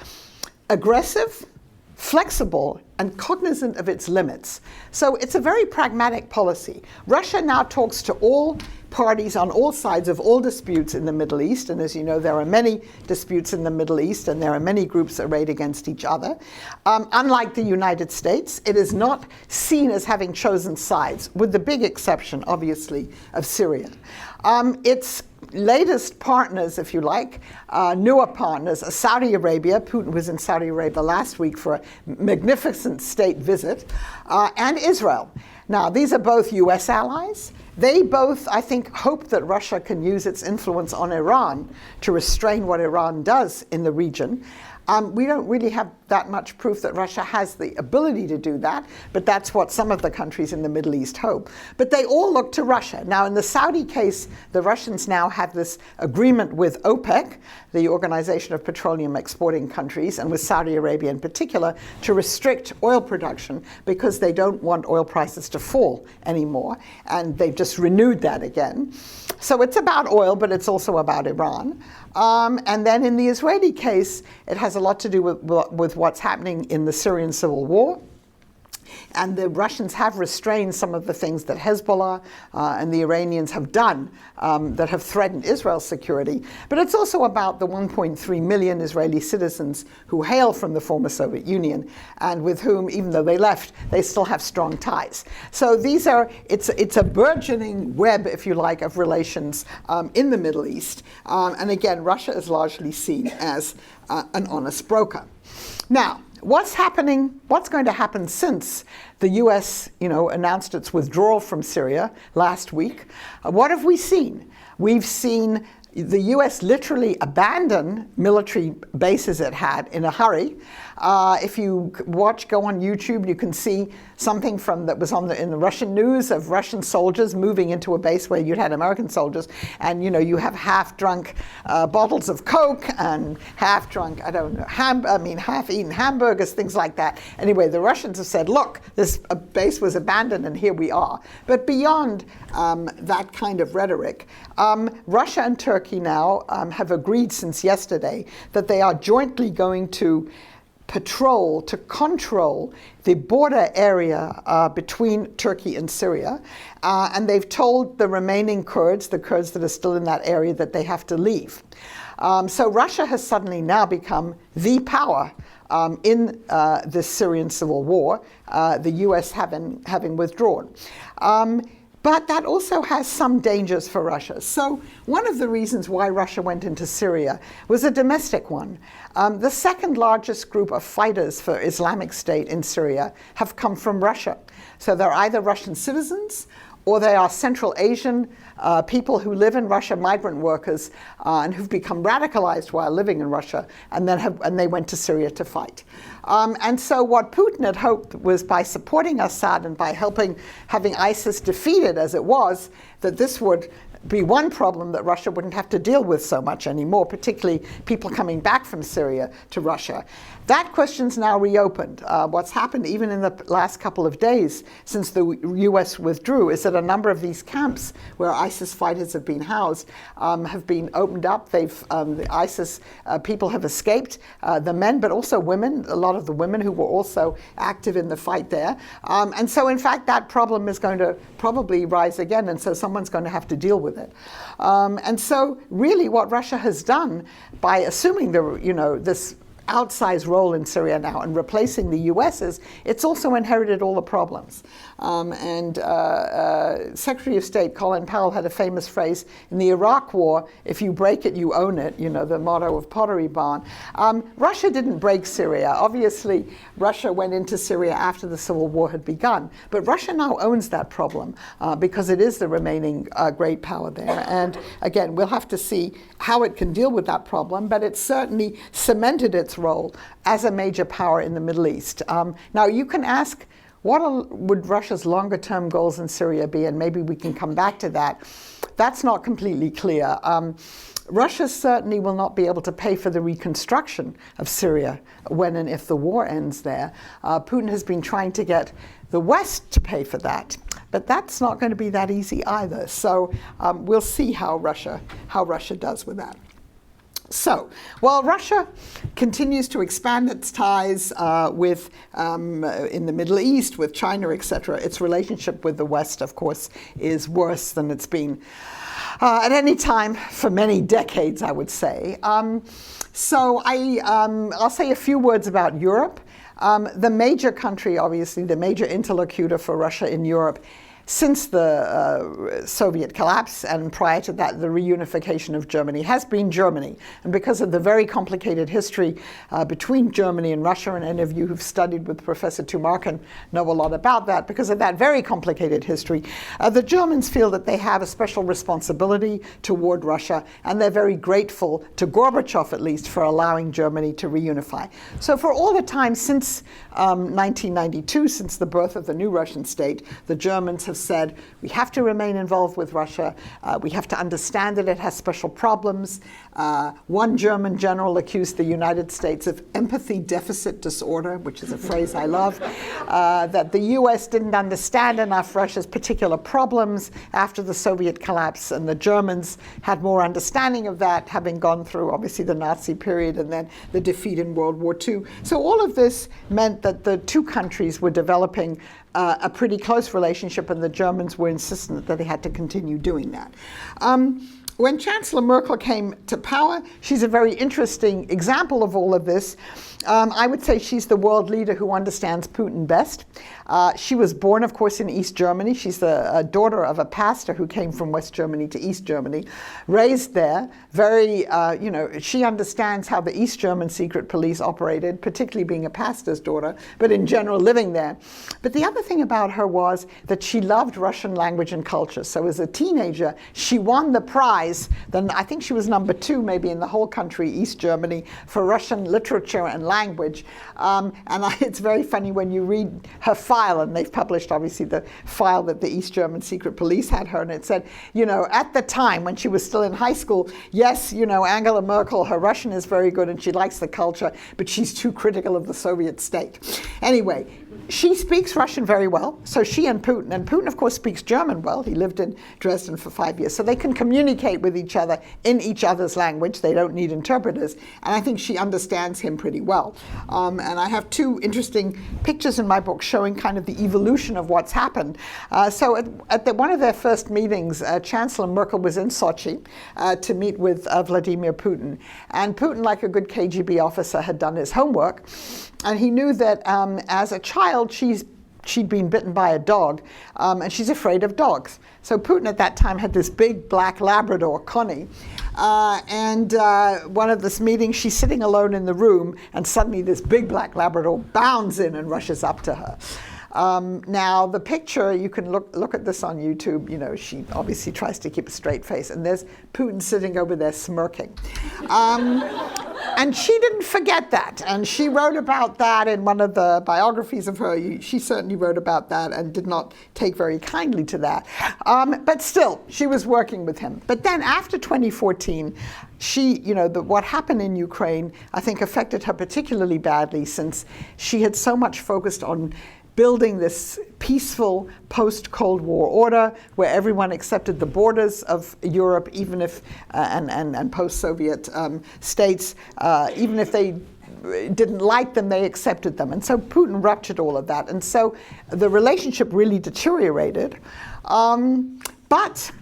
aggressive, flexible, and cognizant of its limits. So it's a very pragmatic policy. Russia now talks to all parties on all sides of all disputes in the Middle East, and as you know, there are many disputes in the Middle East, and there are many groups arrayed against each other. Unlike the United States, it is not seen as having chosen sides, with the big exception, obviously, of Syria. Its latest partners, if you like, newer partners, Saudi Arabia. Putin was in Saudi Arabia last week for a magnificent state visit, and Israel. Now, these are both U.S. allies. They both, I think, hope that Russia can use its influence on Iran to restrain what Iran does in the region. We don't really have that much proof that Russia has the ability to do that, but that's what some of the countries in the Middle East hope. But they all look to Russia. Now, in the Saudi case, the Russians now have this agreement with OPEC, the Organization of Petroleum Exporting Countries, and with Saudi Arabia in particular, to restrict oil production because they don't want oil prices to fall anymore. And they've just renewed that again. So it's about oil, but it's also about Iran. And then in the Israeli case, it has a lot to do with what's happening in the Syrian civil war. And the Russians have restrained some of the things that Hezbollah and the Iranians have done that have threatened Israel's security. But it's also about the 1.3 million Israeli citizens who hail from the former Soviet Union and with whom, even though they left, they still have strong ties. So it's a burgeoning web, if you like, of relations in the Middle East. And again, Russia is largely seen as an honest broker. Now, what's going to happen since the U.S. announced its withdrawal from Syria last week? What have we seen? We've seen the US literally abandoned military bases it had in a hurry. If you go on YouTube, you can see something that was in the Russian news of Russian soldiers moving into a base where you'd had American soldiers, and you have half-drunk bottles of Coke and half-drunk, half-eaten hamburgers, things like that. Anyway, the Russians have said, look, this base was abandoned and here we are. But beyond that kind of rhetoric, Russia and Turkey now have agreed since yesterday that they are jointly going to control the border area between Turkey and Syria. And they've told the remaining Kurds, the Kurds that are still in that area, that they have to leave. So Russia has suddenly now become the power in this Syrian civil war, the US having withdrawn. But that also has some dangers for Russia. So one of the reasons why Russia went into Syria was a domestic one. The second largest group of fighters for Islamic State in Syria have come from Russia. So they're either Russian citizens or they are Central Asian people who live in Russia, migrant workers, and who've become radicalized while living in Russia, and they went to Syria to fight. And so what Putin had hoped was, by supporting Assad and by having ISIS defeated as it was, that this would be one problem that Russia wouldn't have to deal with so much anymore, particularly people coming back from Syria to Russia. That question's now reopened. What's happened even in the last couple of days since the US withdrew is that a number of these camps where ISIS fighters have been housed have been opened up. The ISIS people have escaped, the men, but also women, a lot of the women who were also active in the fight there. And so in fact that problem is going to probably rise again, and so someone's going to have to deal with it. And so really what Russia has done by assuming this outsized role in Syria now and replacing the US is it's also inherited all the problems. Secretary of State Colin Powell had a famous phrase, in the Iraq War, if you break it, you own it, the motto of Pottery Barn. Russia didn't break Syria. Obviously, Russia went into Syria after the civil war had begun. But Russia now owns that problem because it is the remaining great power there. And again, we'll have to see how it can deal with that problem, but it certainly cemented its role as a major power in the Middle East. Now, you can ask, what would Russia's longer-term goals in Syria be? And maybe we can come back to that. That's not completely clear. Russia certainly will not be able to pay for the reconstruction of Syria when and if the war ends there. Putin has been trying to get the West to pay for that, but that's not going to be that easy either. So we'll see how Russia does with that. So, while Russia continues to expand its ties in the Middle East, with China, etc., its relationship with the West, of course, is worse than it's been at any time for many decades, I would say. I'll say a few words about Europe. The major country, obviously, the major interlocutor for Russia in Europe since the Soviet collapse and prior to that the reunification of Germany has been Germany. And because of the very complicated history between Germany and Russia, and any of you who've studied with Professor Tumarkin know a lot about that, because of that very complicated history, the Germans feel that they have a special responsibility toward Russia, and they're very grateful to Gorbachev, at least, for allowing Germany to reunify. So for all the time since 1992, since the birth of the new Russian state, the Germans have said, we have to remain involved with Russia. We have to understand that it has special problems. One German general accused the United States of empathy deficit disorder, which is a phrase I love, that the US didn't understand enough Russia's particular problems after the Soviet collapse, and the Germans had more understanding of that, having gone through, obviously, the Nazi period and then the defeat in World War II. So all of this meant that the two countries were developing a pretty close relationship, and the Germans were insistent that they had to continue doing that. When Chancellor Merkel came to power, she's a very interesting example of all of this. I would say she's the world leader who understands Putin best. She was born, of course, in East Germany. She's the daughter of a pastor who came from West Germany to East Germany, raised there. Very, she understands how the East German secret police operated, particularly being a pastor's daughter, but in general living there. But the other thing about her was that she loved Russian language and culture. So as a teenager, she won the prize. Then I think she was number 2 maybe in the whole country, East Germany, for Russian literature and language. It's very funny when you read her file, and they've published obviously the file that the East German secret police had her, and it said, at the time when she was still in high school, yes, Angela Merkel, her Russian is very good and she likes the culture, but she's too critical of the Soviet state. Anyway, she speaks Russian very well, so she and Putin of course speaks German well. He lived in Dresden for 5 years, so they can communicate with each other in each other's language. They don't need interpreters, and I think she understands him pretty well. And I have 2 interesting pictures in my book showing kind of the evolution of what's happened. So at one of their first meetings, Chancellor Merkel was in Sochi to meet with Vladimir Putin, and Putin, like a good KGB officer, had done his homework. And he knew that as a child, she'd been bitten by a dog, and she's afraid of dogs. So Putin at that time had this big black Labrador, Connie, and one of this meetings, she's sitting alone in the room, and suddenly this big black Labrador bounds in and rushes up to her. Now, the picture, you can look at this on YouTube. She obviously tries to keep a straight face, and there's Putin sitting over there smirking. And she didn't forget that, and she wrote about that in one of the biographies of her. She certainly wrote about that and did not take very kindly to that. But still, she was working with him. But then after 2014, what happened in Ukraine, I think, affected her particularly badly, since she had so much focused on building this peaceful post-Cold War order where everyone accepted the borders of Europe, even if, and post-Soviet states, even if they didn't like them, they accepted them. And so Putin ruptured all of that. And so the relationship really deteriorated. But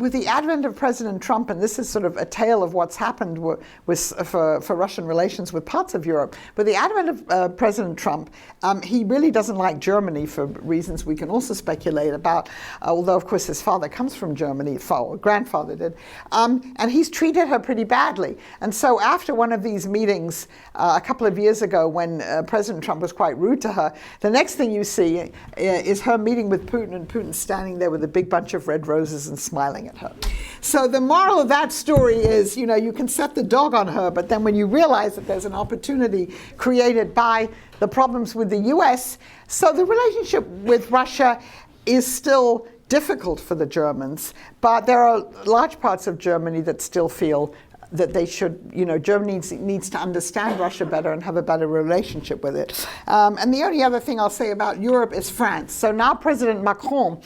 with the advent of President Trump, and this is sort of a tale of what's happened for Russian relations with parts of Europe, with the advent of President Trump, he really doesn't like Germany for reasons we can also speculate about, although of course his father comes from Germany, or grandfather did, and he's treated her pretty badly. And so after one of these meetings a couple of years ago, when President Trump was quite rude to her, the next thing you see is her meeting with Putin, and Putin standing there with a big bunch of red roses and smiling at her. So the moral of that story is, you can set the dog on her, but then when you realize that there's an opportunity created by the problems with the U.S., so the relationship with Russia is still difficult for the Germans, but there are large parts of Germany that still feel that they should, Germany needs to understand Russia better and have a better relationship with it. And the only other thing I'll say about Europe is France. So now President Macron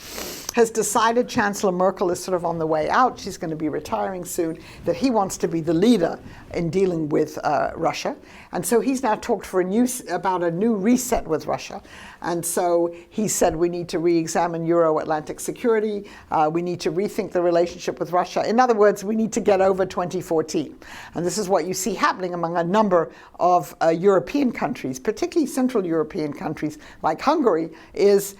has decided, Chancellor Merkel is sort of on the way out, she's going to be retiring soon, that he wants to be the leader in dealing with Russia. And so he's now talked about a new reset with Russia. And so he said we need to re-examine Euro-Atlantic security, we need to rethink the relationship with Russia. In other words, we need to get over 2014. And this is what you see happening among a number of European countries, particularly Central European countries like Hungary, is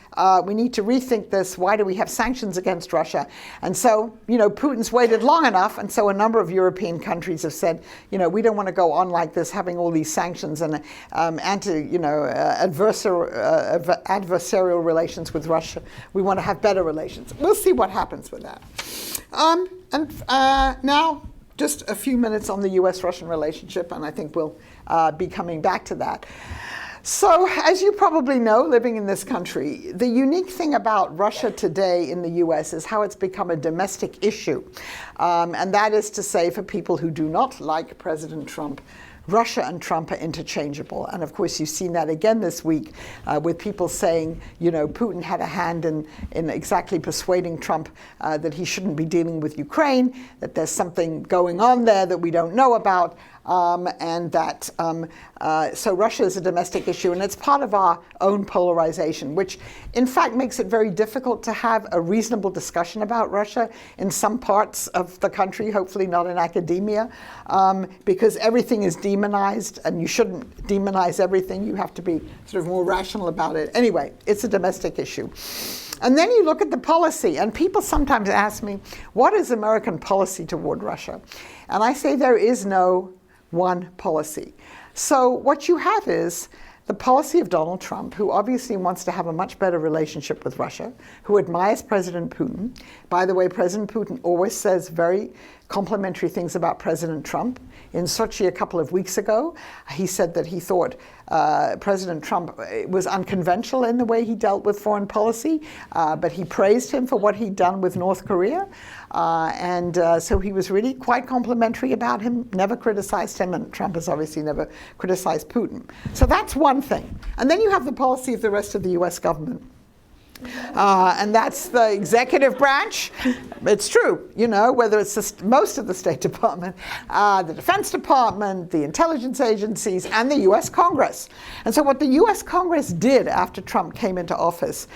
we need to rethink this. Why do we have sanctions against Russia? And so, Putin's waited long enough, and so a number of European countries have said, we don't want to go on like this, having all these sanctions and adversarial relations with Russia. We want to have better relations. We'll see what happens with that. Now, just a few minutes on the U.S.-Russian relationship, and I think we'll be coming back to that. So, as you probably know, living in this country, the unique thing about Russia today in the U.S. is how it's become a domestic issue. And that is to say, for people who do not like President Trump, Russia and Trump are interchangeable. And of course, you've seen that again this week with people saying, Putin had a hand in exactly persuading Trump that he shouldn't be dealing with Ukraine, that there's something going on there that we don't know about. and that so Russia is a domestic issue, and it's part of our own polarization, which in fact makes it very difficult to have a reasonable discussion about Russia in some parts of the country, hopefully not in academia, because everything is demonized, and you shouldn't demonize everything. You have to be sort of more rational about it. Anyway, it's a domestic issue. And then you look at the policy, and people sometimes ask me, what is American policy toward Russia? And I say there is no one policy. So what you have is the policy of Donald Trump, who obviously wants to have a much better relationship with Russia, who admires President Putin. By the way, President Putin always says very complimentary things about President Trump. In Sochi a couple of weeks ago, he said that he thought President Trump was unconventional in the way he dealt with foreign policy, but he praised him for what he'd done with North Korea. So he was really quite complimentary about him, never criticized him, and Trump has obviously never criticized Putin. So that's one thing. And then you have the policy of the rest of the US government. And that's the executive branch. It's true, you know, whether it's most of the State Department, the Defense Department, the intelligence agencies, and the US Congress. And so what the US Congress did after Trump came into office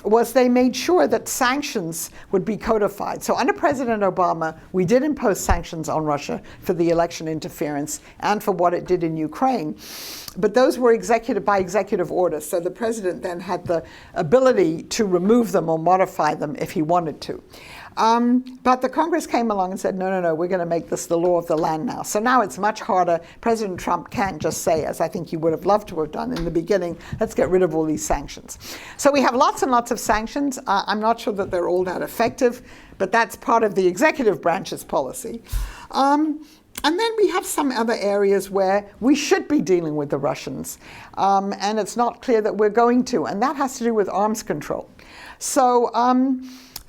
was they made sure that sanctions would be codified. So under President Obama, we did impose sanctions on Russia for the election interference and for what it did in Ukraine. But those were by executive order. So the president then had the ability to remove them or modify them if he wanted to. But the Congress came along and said, no, we're going to make this the law of the land now. So now it's much harder. President Trump can't just say, as I think he would have loved to have done in the beginning, let's get rid of all these sanctions. So we have lots and lots of sanctions. I'm not sure that they're all that effective, but that's part of the executive branch's policy. And then we have some other areas where we should be dealing with the Russians, and it's not clear that we're going to, and that has to do with arms control. So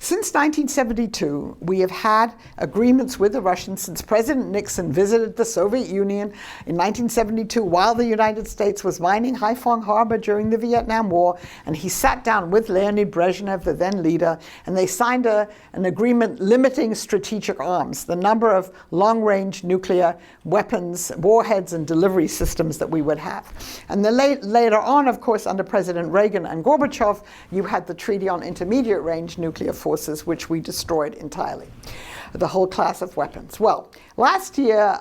since 1972, we have had agreements with the Russians since President Nixon visited the Soviet Union in 1972 while the United States was mining Haiphong Harbor during the Vietnam War, and he sat down with Leonid Brezhnev, the then leader, and they signed an agreement limiting strategic arms, the number of long-range nuclear weapons, warheads, and delivery systems that we would have. And then later on, of course, under President Reagan and Gorbachev, you had the Treaty on Intermediate-Range Nuclear Forces, which we destroyed entirely, the whole class of weapons. Well, last year,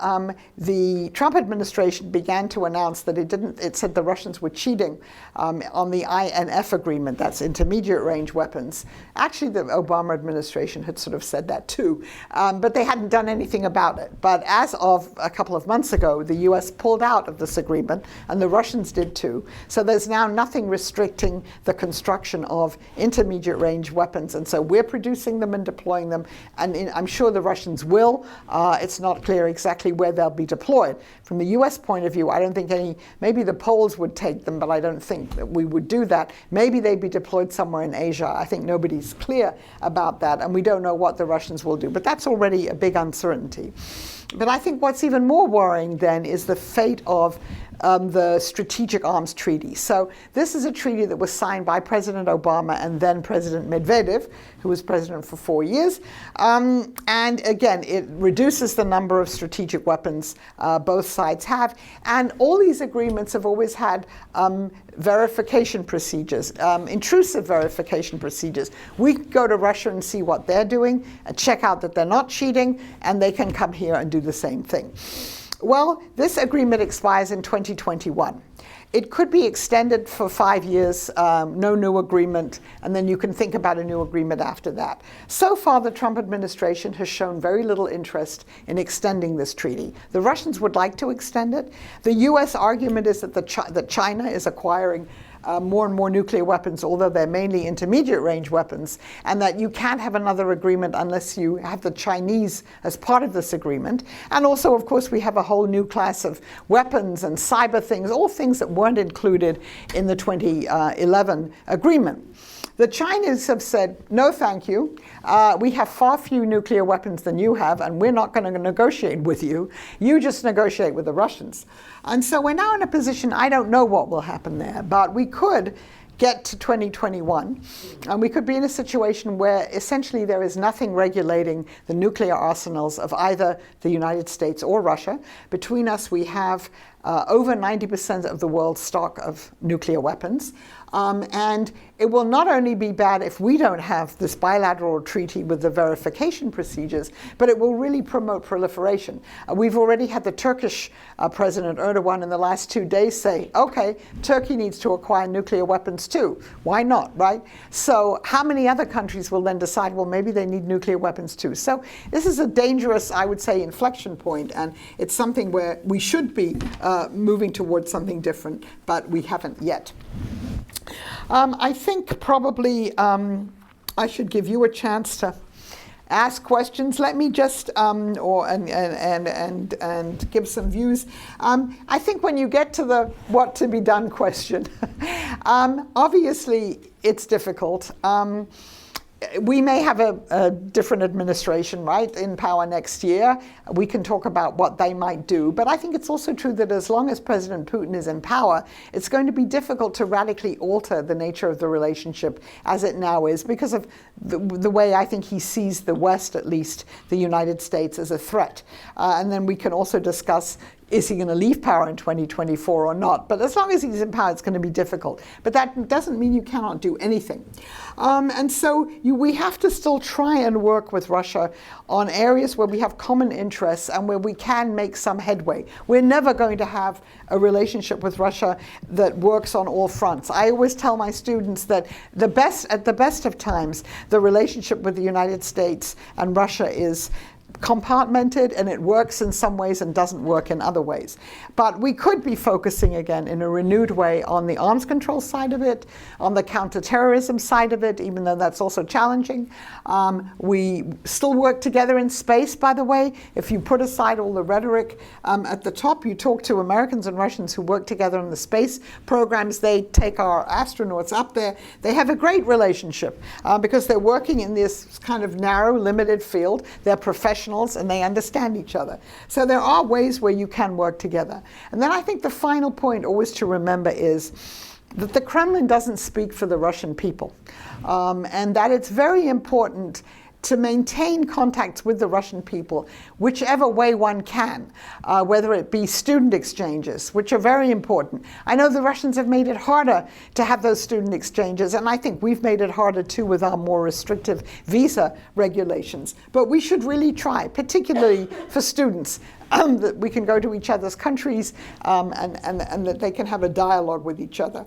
the Trump administration began to announce that it said the Russians were cheating on the INF agreement, that's intermediate range weapons. Actually, the Obama administration had sort of said that too, but they hadn't done anything about it. But as of a couple of months ago, the US pulled out of this agreement, and the Russians did too. So there's now nothing restricting the construction of intermediate range weapons, and so we're producing them and deploying them, and I'm sure the Russians will. It's not clear exactly where they'll be deployed. From the US point of view, I don't think maybe the Poles would take them, but I don't think that we would do that. Maybe they'd be deployed somewhere in Asia. I think nobody's clear about that, and we don't know what the Russians will do. But that's already a big uncertainty. But I think what's even more worrying then is the fate of the Strategic Arms Treaty. So this is a treaty that was signed by President Obama and then President Medvedev, who was president for 4 years. And again, it reduces the number of strategic weapons both sides have. And all these agreements have always had verification procedures, intrusive verification procedures. We can go to Russia and see what they're doing, and check out that they're not cheating, and they can come here and do the same thing. Well, this agreement expires in 2021. It could be extended for 5 years, no new agreement, and then you can think about a new agreement after that. So far, the Trump administration has shown very little interest in extending this treaty. The Russians would like to extend it. The US argument is that China is acquiring more and more nuclear weapons, although they're mainly intermediate range weapons, and that you can't have another agreement unless you have the Chinese as part of this agreement. And also, of course, we have a whole new class of weapons and cyber things, all things that weren't included in the 2011 agreement. The Chinese have said, no, thank you. We have far fewer nuclear weapons than you have, and we're not going to negotiate with you. You just negotiate with the Russians. And so we're now in a position, I don't know what will happen there, but we could get to 2021, and we could be in a situation where essentially there is nothing regulating the nuclear arsenals of either the United States or Russia. Between us, we have over 90% of the world's stock of nuclear weapons. And it will not only be bad if we don't have this bilateral treaty with the verification procedures, but it will really promote proliferation. We've already had the Turkish President Erdogan in the last 2 days say, okay, Turkey needs to acquire nuclear weapons too. Why not, right? So how many other countries will then decide, well, maybe they need nuclear weapons too? So this is a dangerous, I would say, inflection point, and it's something where we should be moving towards something different, but we haven't yet. I think probably I should give you a chance to ask questions. Let me just and give some views. I think when you get to the what to be done question, obviously it's difficult. We may have a different administration, right, in power next year. We can talk about what they might do. But I think it's also true that as long as President Putin is in power, it's going to be difficult to radically alter the nature of the relationship as it now is because of the way I think he sees the West, at least the United States, as a threat. And then we can also discuss, is he going to leave power in 2024 or not? But as long as he's in power, it's going to be difficult. But that doesn't mean you cannot do anything. And so we have to still try and work with Russia on areas where we have common interests and where we can make some headway. We're never going to have a relationship with Russia that works on all fronts. I always tell my students that at the best of times, the relationship with the United States and Russia is compartmented, and it works in some ways and doesn't work in other ways. But we could be focusing again in a renewed way on the arms control side of it, on the counterterrorism side of it, even though that's also challenging. We still work together in space, by the way. If you put aside all the rhetoric at the top, you talk to Americans and Russians who work together in the space programs. They take our astronauts up there. They have a great relationship because they're working in this kind of narrow, limited field. They're professionals and they understand each other. So there are ways where you can work together. And then I think the final point always to remember is that the Kremlin doesn't speak for the Russian people, and that it's very important to maintain contacts with the Russian people, whichever way one can, whether it be student exchanges, which are very important. I know the Russians have made it harder to have those student exchanges, and I think we've made it harder too with our more restrictive visa regulations. But we should really try, particularly for students, that we can go to each other's countries and that they can have a dialogue with each other.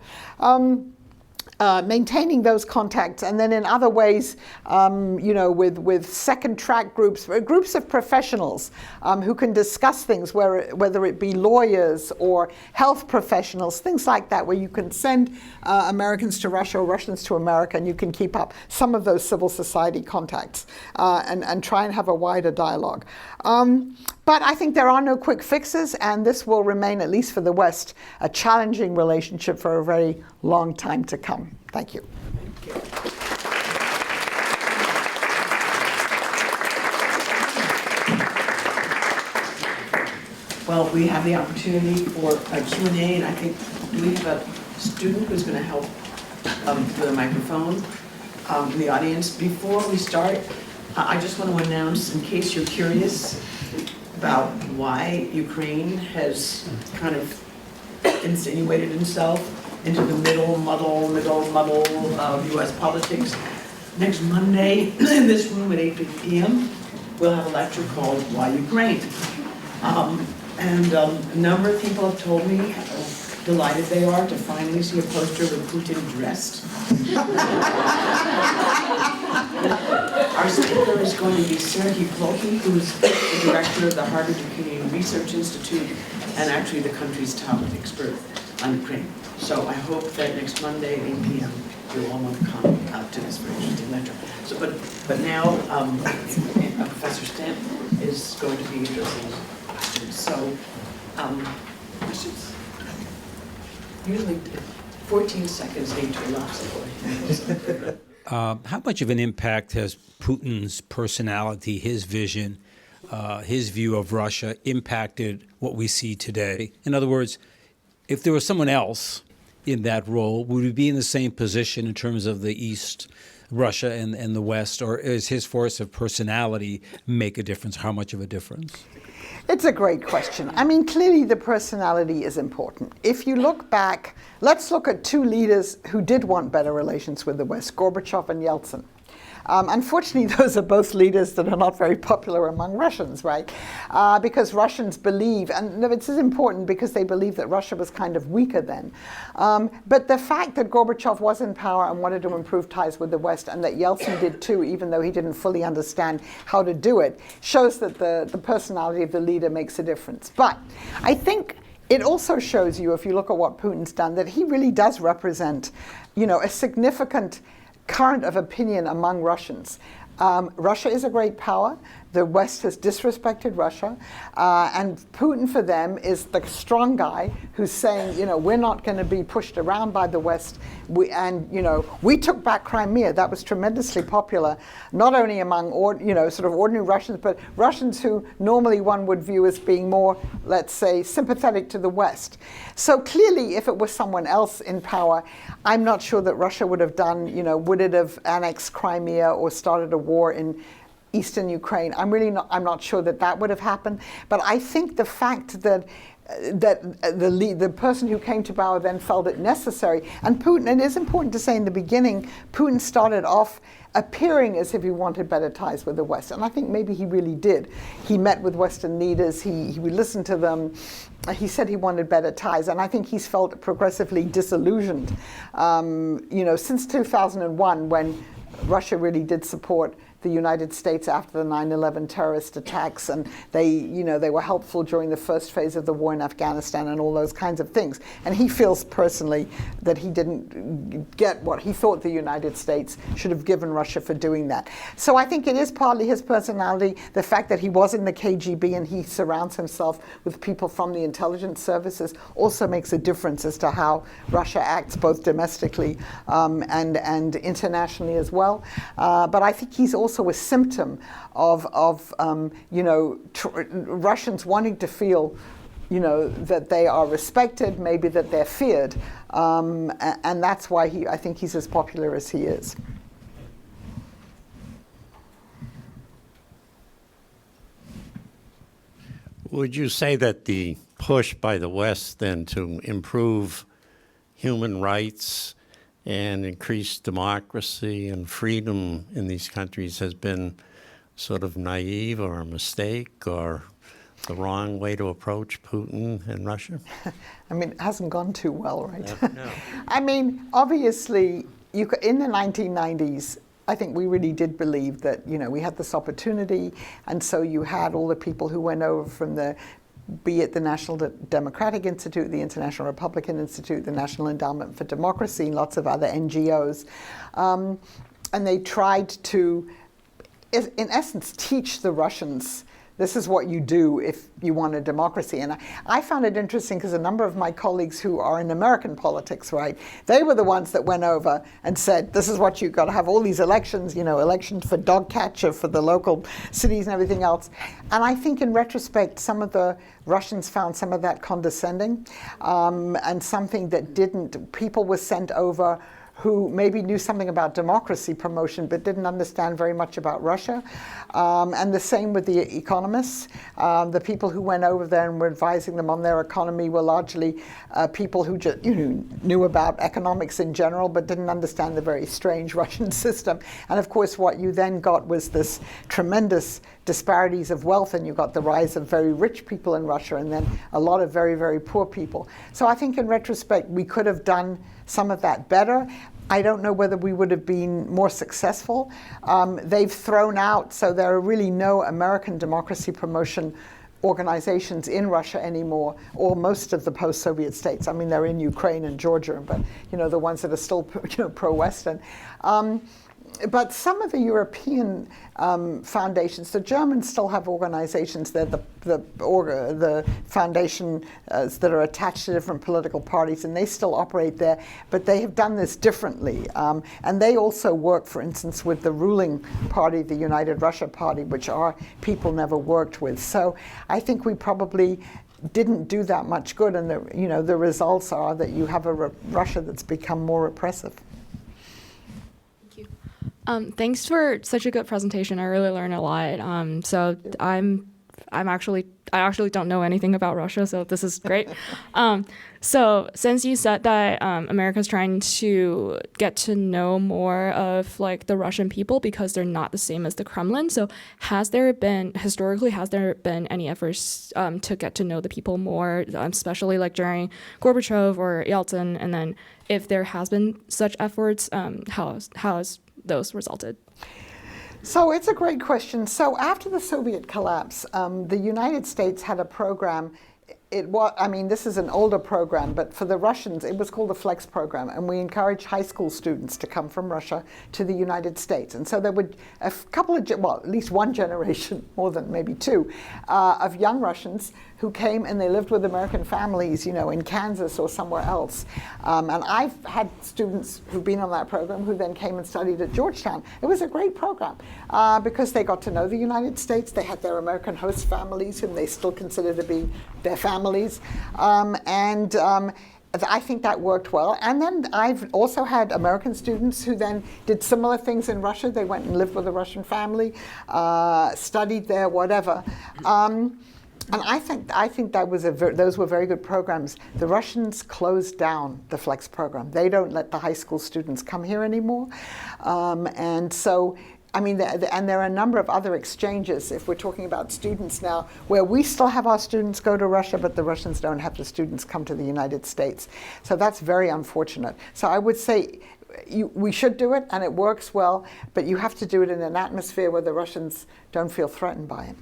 Maintaining those contacts, and then in other ways, with second track groups of professionals who can discuss things, whether it be lawyers or health professionals, things like that, where you can send Americans to Russia or Russians to America, and you can keep up some of those civil society contacts and try and have a wider dialogue. But I think there are no quick fixes, and this will remain, at least for the West, a challenging relationship for a very long time to come. Thank you. Thank you. Well, we have the opportunity for a Q&A, and I think we have a student who's going to help with a microphone in the audience. Before we start, I just want to announce, in case you're curious, about why Ukraine has kind of insinuated himself into the middle muddle of U.S. politics. Next Monday, in this room at 8 p.m., we'll have a lecture called Why Ukraine? And a number of people have told me how delighted they are to finally see a poster with Putin dressed. Our speaker is going to be Sergei Plokhin, who's the director of the Harvard Ukrainian Research Institute and actually the country's top expert on Ukraine. So I hope that next Monday at 8 p.m. you'll all want to come out to this very interesting lecture. So, but now Professor Stent is going to be addressing questions. So, questions? Usually 14 seconds need to elapse. How much of an impact has Putin's personality, his vision, his view of Russia impacted what we see today? In other words, if there was someone else in that role? Would we be in the same position in terms of the East, Russia, and the West, or is his force of personality make a difference? How much of a difference? It's a great question. I mean, clearly the personality is important. If you look back, let's look at two leaders who did want better relations with the West, Gorbachev and Yeltsin. Unfortunately, those are both leaders that are not very popular among Russians, right? Because Russians believe, and this is important because they believe that Russia was kind of weaker then. But the fact that Gorbachev was in power and wanted to improve ties with the West, and that Yeltsin did too, even though he didn't fully understand how to do it, shows that the personality of the leader makes a difference. But I think it also shows you, if you look at what Putin's done, that he really does represent, a significant current of opinion among Russians. Russia is a great power. The West has disrespected Russia. And Putin, for them, is the strong guy who's saying, we're not going to be pushed around by the West. We took back Crimea. That was tremendously popular, not only among sort of ordinary Russians, but Russians who normally one would view as being more, let's say, sympathetic to the West. So clearly, if it was someone else in power, I'm not sure that Russia would have done, would it have annexed Crimea or started a war in eastern Ukraine. I'm not sure that would have happened. But I think the fact that the person who came to power then felt it necessary, and Putin, and it is important to say in the beginning, Putin started off appearing as if he wanted better ties with the West, and I think maybe he really did. He met with Western leaders, he listened to them, he said he wanted better ties, and I think he's felt progressively disillusioned. Since 2001, when Russia really did support the United States after the 9/11 terrorist attacks, and they were helpful during the first phase of the war in Afghanistan and all those kinds of things. And he feels personally that he didn't get what he thought the United States should have given Russia for doing that. So I think it is partly his personality, the fact that he was in the KGB and he surrounds himself with people from the intelligence services also makes a difference as to how Russia acts both domestically and internationally as well. But I think he's also a symptom of Russians wanting to feel, that they are respected, maybe that they're feared, and that's why I think he's as popular as he is. Would you say that the push by the West then to improve human rights and increased democracy and freedom in these countries has been sort of naive or a mistake or the wrong way to approach Putin and Russia? I mean, it hasn't gone too well, right? No. I mean, obviously, in the 1990s, I think we really did believe that, we had this opportunity, and so you had all the people who went over from be it the National Democratic Institute, the International Republican Institute, the National Endowment for Democracy, and lots of other NGOs. And they tried to, in essence, teach the Russians, this is what you do if you want a democracy. And I found it interesting because a number of my colleagues who are in American politics, right, they were the ones that went over and said, this is what you've got to have, all these elections, elections for dog catcher, for the local cities and everything else. And I think in retrospect, some of the Russians found some of that condescending and something that didn't. People were sent over who maybe knew something about democracy promotion but didn't understand very much about Russia. And the same with the economists. The people who went over there and were advising them on their economy were largely people who just knew about economics in general but didn't understand the very strange Russian system. And of course what you then got was this tremendous disparities of wealth, and you got the rise of very rich people in Russia and then a lot of very, very poor people. So I think in retrospect we could have done some of that better. I don't know whether we would have been more successful. They've thrown out, so there are really no American democracy promotion organizations in Russia anymore, or most of the post-Soviet states. I mean, they're in Ukraine and Georgia, but the ones that are still pro-Western. But some of the European foundations, the Germans still have organizations. They're the foundation that are attached to different political parties, and they still operate there. But they have done this differently. And they also work, for instance, with the ruling party, the United Russia Party, which our people never worked with. So I think we probably didn't do that much good, and the results are that you have a Russia that's become more repressive. Thank you. Thanks for such a good presentation. I really learned a lot. So I actually don't know anything about Russia, so this is great. So since you said that America's trying to get to know more of like the Russian people because they're not the same as the Kremlin, so has there been any efforts to get to know the people more, especially like during Gorbachev or Yeltsin? And then if there has been such efforts, how has those resulted? So it's a great question. So after the Soviet collapse, the United States had a program. This is an older program, but for the Russians, it was called the Flex program, and we encouraged high school students to come from Russia to the United States. And so there were a couple of, at least one generation, more than maybe two, of young Russians who came and they lived with American families, in Kansas or somewhere else. And I've had students who've been on that program who then came and studied at Georgetown. It was a great program because they got to know the United States. They had their American host families whom they still consider to be their families. I think that worked well. And then I've also had American students who then did similar things in Russia. They went and lived with a Russian family, studied there, whatever. And I think that was those were very good programs. The Russians closed down the Flex program. They don't let the high school students come here anymore. And so, and there are a number of other exchanges, if we're talking about students now, where we still have our students go to Russia, but the Russians don't have the students come to the United States. So that's very unfortunate. So I would say we should do it, and it works well, but you have to do it in an atmosphere where the Russians don't feel threatened by it.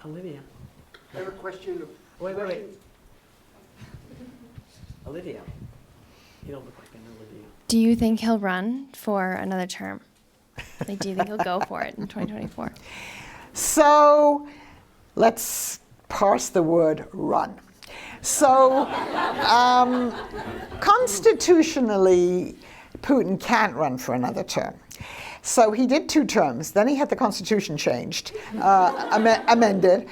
Olivia. I have a question. Wait. Olivia. You don't look like an Olivia. Do you think he'll run for another term? Like, do you think he'll go for it in 2024? So let's parse the word run. So constitutionally, Putin can't run for another term. So he did 2 terms. Then he had the Constitution changed, amended,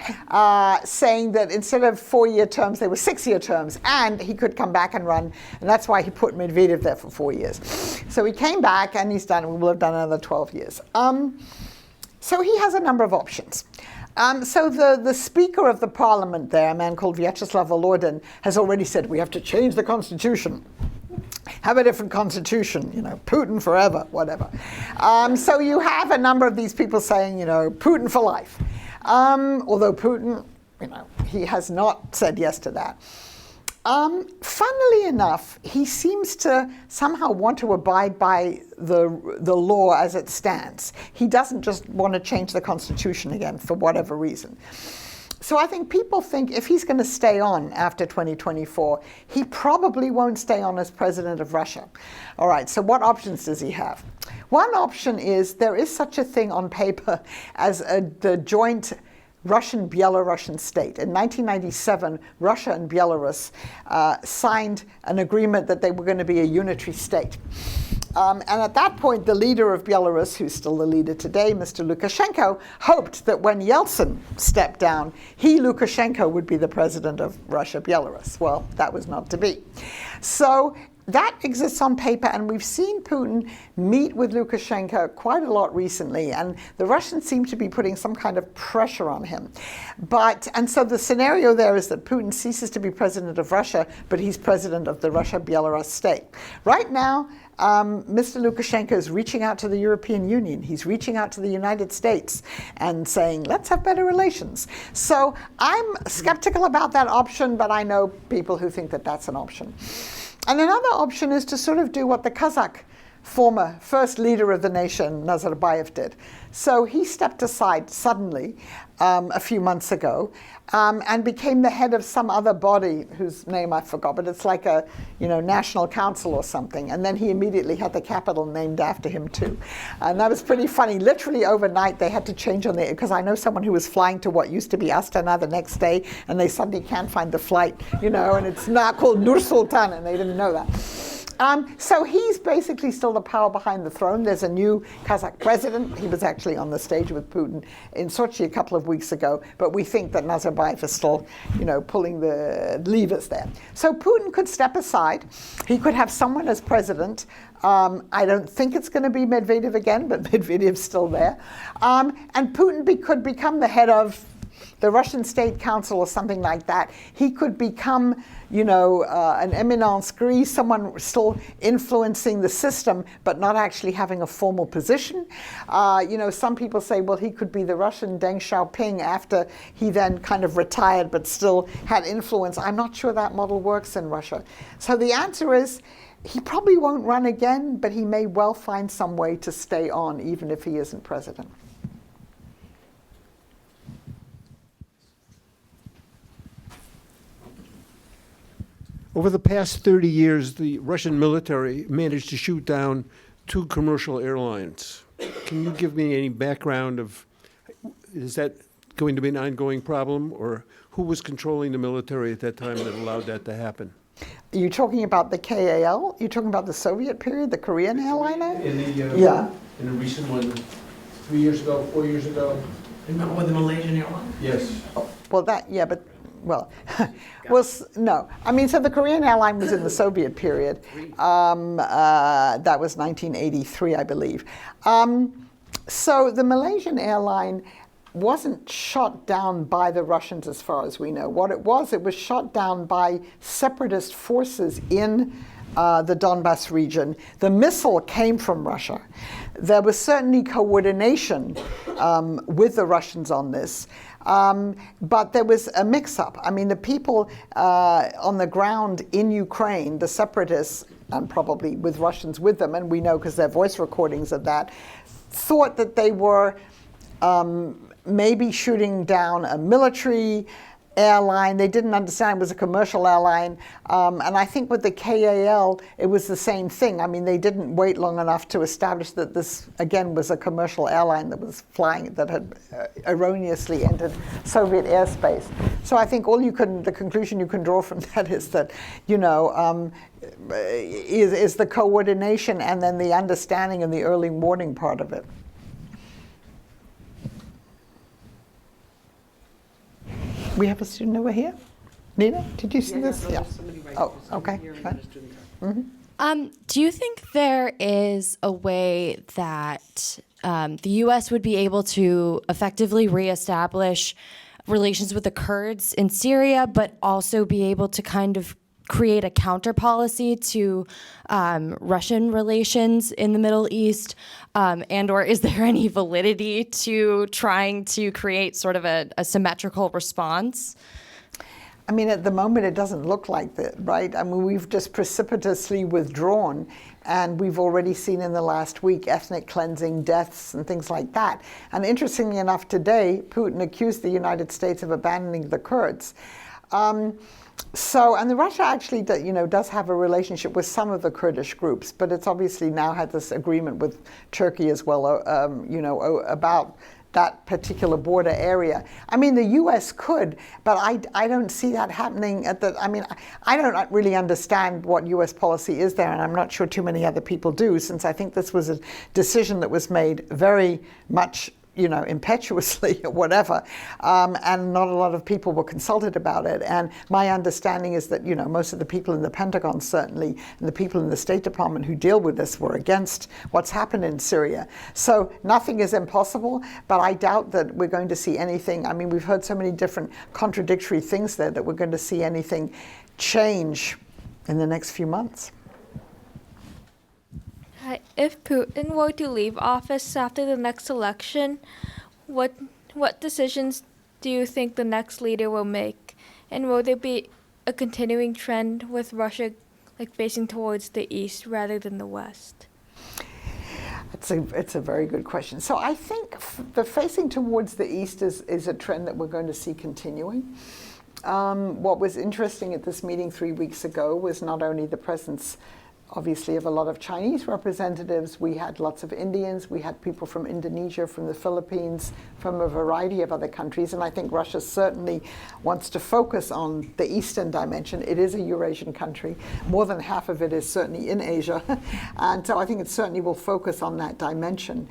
saying that instead of 4-year terms, they were 6-year terms, and he could come back and run. And that's why he put Medvedev there for 4 years. So he came back, and we will have done another 12 years. So he has a number of options. So the Speaker of the Parliament there, a man called Vyacheslav Volodin, has already said we have to change the Constitution. Have a different constitution, Putin forever, whatever. So you have a number of these people saying, Putin for life. Although Putin, he has not said yes to that. Funnily enough, he seems to somehow want to abide by the law as it stands. He doesn't just want to change the constitution again for whatever reason. So I think people think if he's going to stay on after 2024, he probably won't stay on as president of Russia. All right, so what options does he have? One option is there is such a thing on paper as the joint Russian-Belarusian state. In 1997, Russia and Belarus signed an agreement that they were going to be a unitary state. And at that point, the leader of Belarus, who's still the leader today, Mr. Lukashenko, hoped that when Yeltsin stepped down, Lukashenko, would be the president of Russia-Belarus. Well, that was not to be. So that exists on paper, and we've seen Putin meet with Lukashenko quite a lot recently, and the Russians seem to be putting some kind of pressure on him. And so the scenario there is that Putin ceases to be president of Russia, but he's president of the Russia-Belarus state. Right now, Mr. Lukashenko is reaching out to the European Union. He's reaching out to the United States and saying, let's have better relations. So I'm skeptical about that option, but I know people who think that that's an option. And another option is to sort of do what the Kazakh former first leader of the nation, Nazarbayev, did. So he stepped aside suddenly a few months ago and became the head of some other body whose name I forgot, but it's like a national council or something. And then he immediately had the capital named after him too. And that was pretty funny. Literally overnight they had to change on there, because I know someone who was flying to what used to be Astana the next day, and they suddenly can't find the flight, and it's now called Nur Sultan, and they didn't know that. So he's basically still the power behind the throne. There's a new Kazakh president. He was actually on the stage with Putin in Sochi a couple of weeks ago, but we think that Nazarbayev is still, pulling the levers there. So Putin could step aside. He could have someone as president. I don't think it's going to be Medvedev again, but Medvedev's still there. And Putin could become the head of the Russian State Council or something like that. He could become, an eminence grise, someone still influencing the system, but not actually having a formal position. Some people say, well, he could be the Russian Deng Xiaoping after he then kind of retired, but still had influence. I'm not sure that model works in Russia. So the answer is, he probably won't run again, but he may well find some way to stay on, even if he isn't president. Over the past 30 years, the Russian military managed to shoot down 2 commercial airlines. Can you give me any background of, is that going to be an ongoing problem, or who was controlling the military at that time that allowed that to happen? Are you talking about the KAL? You're talking about the Soviet period, the Korean airliner? In the, Yeah. In a recent one, 3 years ago, 4 years ago? Remember with the Malaysian airline? Yes. Well, no. So the Korean airline was in the Soviet period. That was 1983, I believe. So the Malaysian airline wasn't shot down by the Russians as far as we know. What it was shot down by separatist forces in the Donbas region. The missile came from Russia. There was certainly coordination with the Russians on this. But there was a mix-up. The people on the ground in Ukraine, the separatists, and probably with Russians with them, and we know because there are voice recordings of that, thought that they were maybe shooting down a military airline. They didn't understand it was a commercial airline. And I think with the KAL, it was the same thing. They didn't wait long enough to establish that this, again, was a commercial airline that was flying, that had erroneously entered Soviet airspace. So I think the conclusion you can draw from that is that, is the coordination and then the understanding and the early warning part of it. We have a student over here. Nina, did you see this? Yeah. Oh, okay. Do you think there is a way that the U.S. would be able to effectively reestablish relations with the Kurds in Syria, but also be able to kind of create a counter policy to Russian relations in the Middle East? And or is there any validity to trying to create sort of a symmetrical response? At the moment, it doesn't look like that, right? We've just precipitously withdrawn, and we've already seen in the last week ethnic cleansing, deaths, and things like that. And interestingly enough, today, Putin accused the United States of abandoning the Kurds. And the Russia actually, does have a relationship with some of the Kurdish groups, but it's obviously now had this agreement with Turkey as well, about that particular border area. The U.S. could, but I don't see that happening I don't really understand what U.S. policy is there, and I'm not sure too many other people do, since I think this was a decision that was made very much impetuously or whatever, and not a lot of people were consulted about it. And my understanding is that, most of the people in the Pentagon certainly, and the people in the State Department who deal with this were against what's happened in Syria. So nothing is impossible, but I doubt that we're going to see anything. We've heard so many different contradictory things there that we're going to see anything change in the next few months. If Putin were to leave office after the next election, what decisions do you think the next leader will make? And will there be a continuing trend with Russia facing towards the east rather than the west? It's a very good question. So I think the facing towards the east is a trend that we're going to see continuing. What was interesting at this meeting 3 weeks ago was not only the presence obviously have a lot of Chinese representatives. We had lots of Indians. We had people from Indonesia, from the Philippines, from a variety of other countries. And I think Russia certainly wants to focus on the Eastern dimension. It is a Eurasian country. More than half of it is certainly in Asia. And so I think it certainly will focus on that dimension.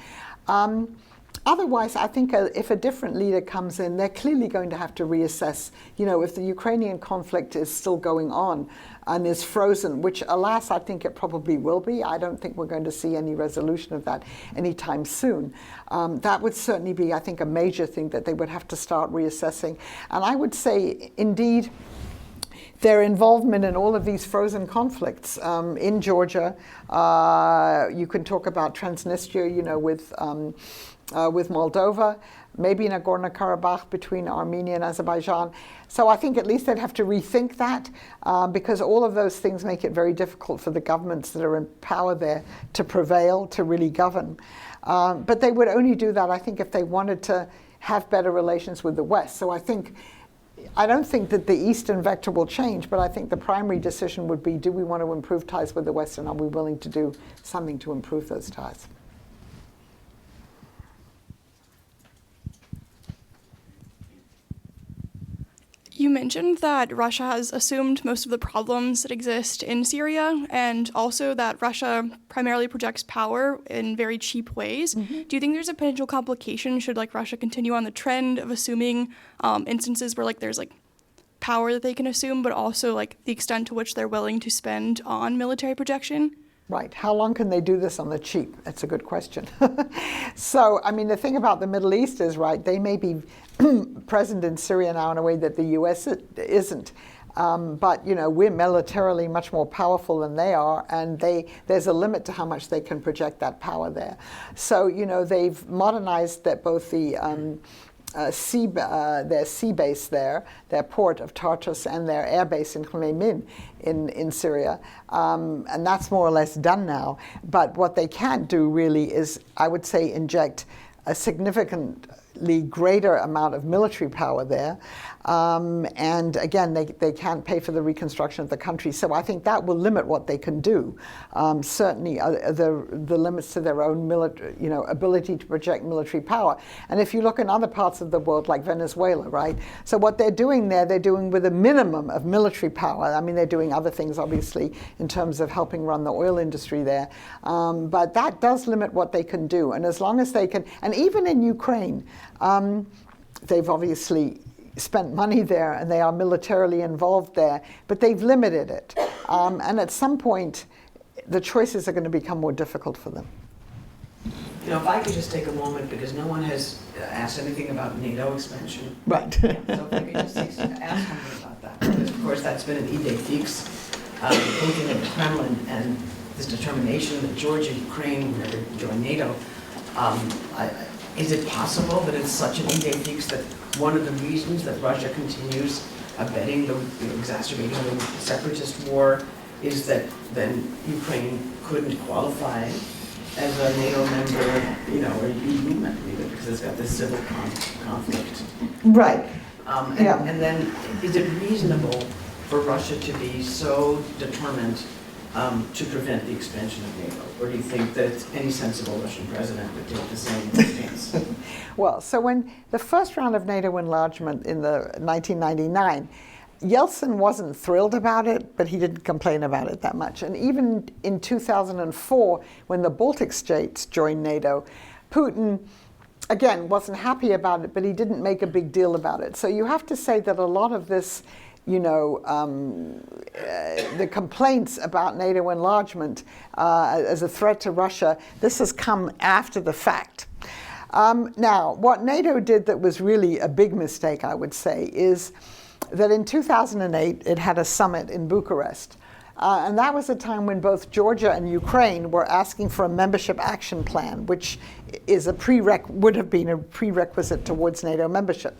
Otherwise, I think if a different leader comes in, they're clearly going to have to reassess, if the Ukrainian conflict is still going on and is frozen, which alas, I think it probably will be. I don't think we're going to see any resolution of that anytime soon. That would certainly be, I think, a major thing that they would have to start reassessing. And I would say, indeed, their involvement in all of these frozen conflicts in Georgia. You can talk about Transnistria, with Moldova, maybe Nagorno-Karabakh between Armenia and Azerbaijan. So I think at least they'd have to rethink that because all of those things make it very difficult for the governments that are in power there to prevail, to really govern. But they would only do that, I think, if they wanted to have better relations with the West. So I don't think that the Eastern vector will change, but I think the primary decision would be, do we want to improve ties with the West, and are we willing to do something to improve those ties? You mentioned that Russia has assumed most of the problems that exist in Syria, and also that Russia primarily projects power in very cheap ways. Mm-hmm. Do you think there's a potential complication should Russia continue on the trend of assuming instances where there's power that they can assume, but also the extent to which they're willing to spend on military projection? Right. How long can they do this on the cheap? That's a good question. So, the thing about the Middle East is, they may be present in Syria now in a way that the U.S. isn't. But, we're militarily much more powerful than they are, and there's a limit to how much they can project that power there. So, they've modernized both the their sea base there, their port of Tartus, and their air base in Khmeimim in Syria. And that's more or less done now. But what they can't do really is, I would say, inject a significantly greater amount of military power there. And again, they can't pay for the reconstruction of the country. So I think that will limit what they can do. Certainly the limits to their own ability to project military power. And if you look in other parts of the world, like Venezuela, right? So what they're doing there, they're doing with a minimum of military power. They're doing other things, obviously, in terms of helping run the oil industry there. But that does limit what they can do. And as long as they can, and even in Ukraine, they've obviously spent money there and they are militarily involved there, but they've limited it. And at some point, the choices are going to become more difficult for them. If I could just take a moment, because no one has asked anything about NATO expansion. Right. So if I could just ask something about that. Because of course that's been an idée fixe, Putin at the Kremlin, and this determination that Georgia, Ukraine will never join NATO. Is it possible that it's such an idée fixe that one of the reasons that Russia continues abetting the exacerbating the separatist war is that then Ukraine couldn't qualify as a NATO member, or EU member, because it's got this civil conflict. Right. And then, is it reasonable for Russia to be so determined to prevent the expansion of NATO? Or do you think that any sensible Russian president would take the same stance? Well, so when the first round of NATO enlargement in the 1999, Yeltsin wasn't thrilled about it, but he didn't complain about it that much. And even in 2004, when the Baltic states joined NATO, Putin, again, wasn't happy about it, but he didn't make a big deal about it. So you have to say that a lot of this, the complaints about NATO enlargement as a threat to Russia, this has come after the fact. Now, what NATO did that was really a big mistake, I would say, is that in 2008, it had a summit in Bucharest. And that was a time when both Georgia and Ukraine were asking for a membership action plan, which is would have been a prerequisite towards NATO membership.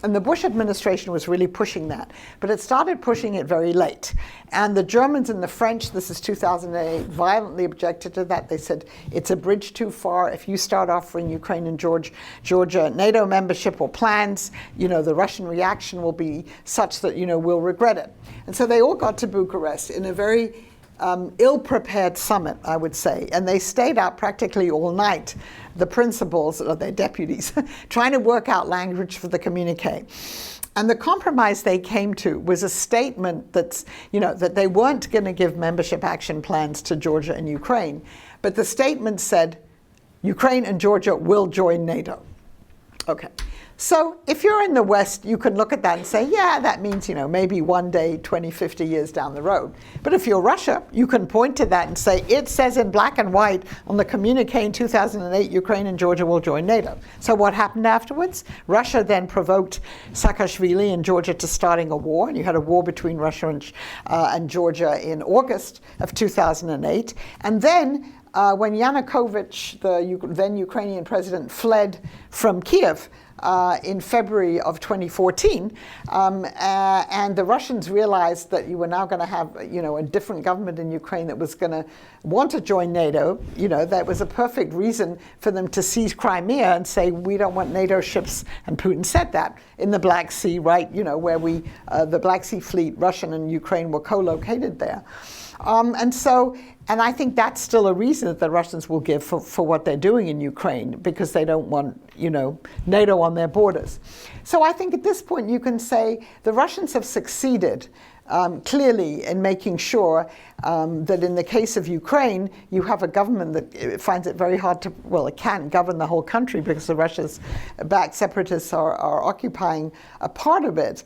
And the Bush administration was really pushing that, but it started pushing it very late. And the Germans and the French, this is 2008, violently objected to that. They said, it's a bridge too far. If you start offering Ukraine and Georgia NATO membership or plans, the Russian reaction will be such that, we'll regret it. And so they all got to Bucharest in a very ill-prepared summit, I would say. And they stayed out practically all night, the principals, or their deputies, trying to work out language for the communique. And the compromise they came to was a statement that's, that they weren't going to give membership action plans to Georgia and Ukraine. But the statement said, Ukraine and Georgia will join NATO. Okay. So if you're in the West, you can look at that and say, yeah, that means, maybe one day, 20, 50 years down the road. But if you're Russia, you can point to that and say, it says in black and white on the communique in 2008, Ukraine and Georgia will join NATO. So what happened afterwards? Russia then provoked Saakashvili and Georgia to starting a war. And you had a war between Russia and Georgia in August of 2008. And then when Yanukovych, the then Ukrainian president, fled from Kiev, in February of 2014, and the Russians realized that you were now going to have, a different government in Ukraine that was going to want to join NATO. That was a perfect reason for them to seize Crimea and say, we don't want NATO ships, and Putin said that, in the Black Sea, right, where the Black Sea Fleet, Russian and Ukraine were co-located there. And I think that's still a reason that the Russians will give for what they're doing in Ukraine, because they don't want, NATO on their borders. So I think at this point you can say the Russians have succeeded clearly in making sure that in the case of Ukraine, you have a government that finds it very hard to, it can't govern the whole country because the Russia's-backed separatists are occupying a part of it.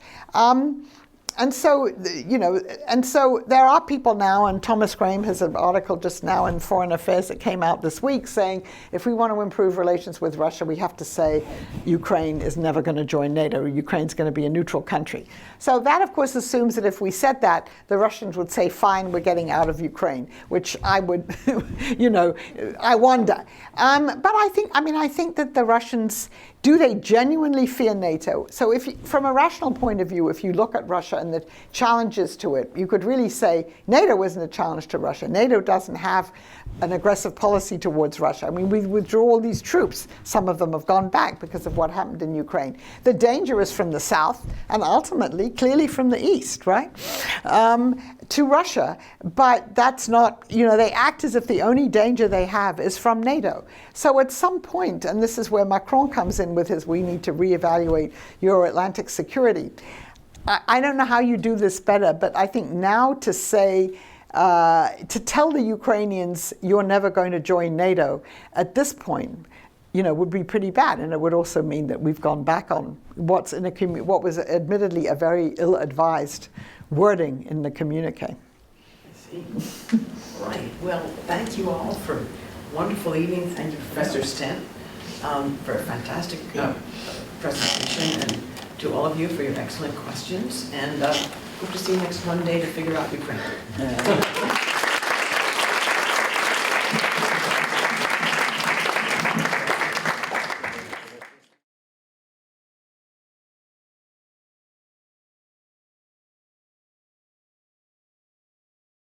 And so there are people now, and Thomas Graham has an article just now in Foreign Affairs that came out this week saying, if we want to improve relations with Russia, we have to say Ukraine is never going to join NATO. Ukraine's going to be a neutral country. So that, of course, assumes that if we said that, the Russians would say, fine, we're getting out of Ukraine, which I would, I wonder. But I think that the Russians, do they genuinely fear NATO? So from a rational point of view, if you look at Russia and the challenges to it, you could really say NATO isn't a challenge to Russia. NATO doesn't have an aggressive policy towards Russia. We withdraw all these troops. Some of them have gone back because of what happened in Ukraine. The danger is from the south and ultimately, clearly from the east, right? To Russia, but that's not, they act as if the only danger they have is from NATO. So at some point, and this is where Macron comes in with his, we need to reevaluate Euro-Atlantic security. I don't know how you do this better, but I think now to say, to tell the Ukrainians you're never going to join NATO at this point, would be pretty bad, and it would also mean that we've gone back on what was admittedly a very ill-advised wording in the communique. I see. Right. Well, thank you all for a wonderful evening. Thank you, Professor Stent, for a fantastic presentation, and to all of you for your excellent questions. And hope to see you next Monday to figure out Ukraine.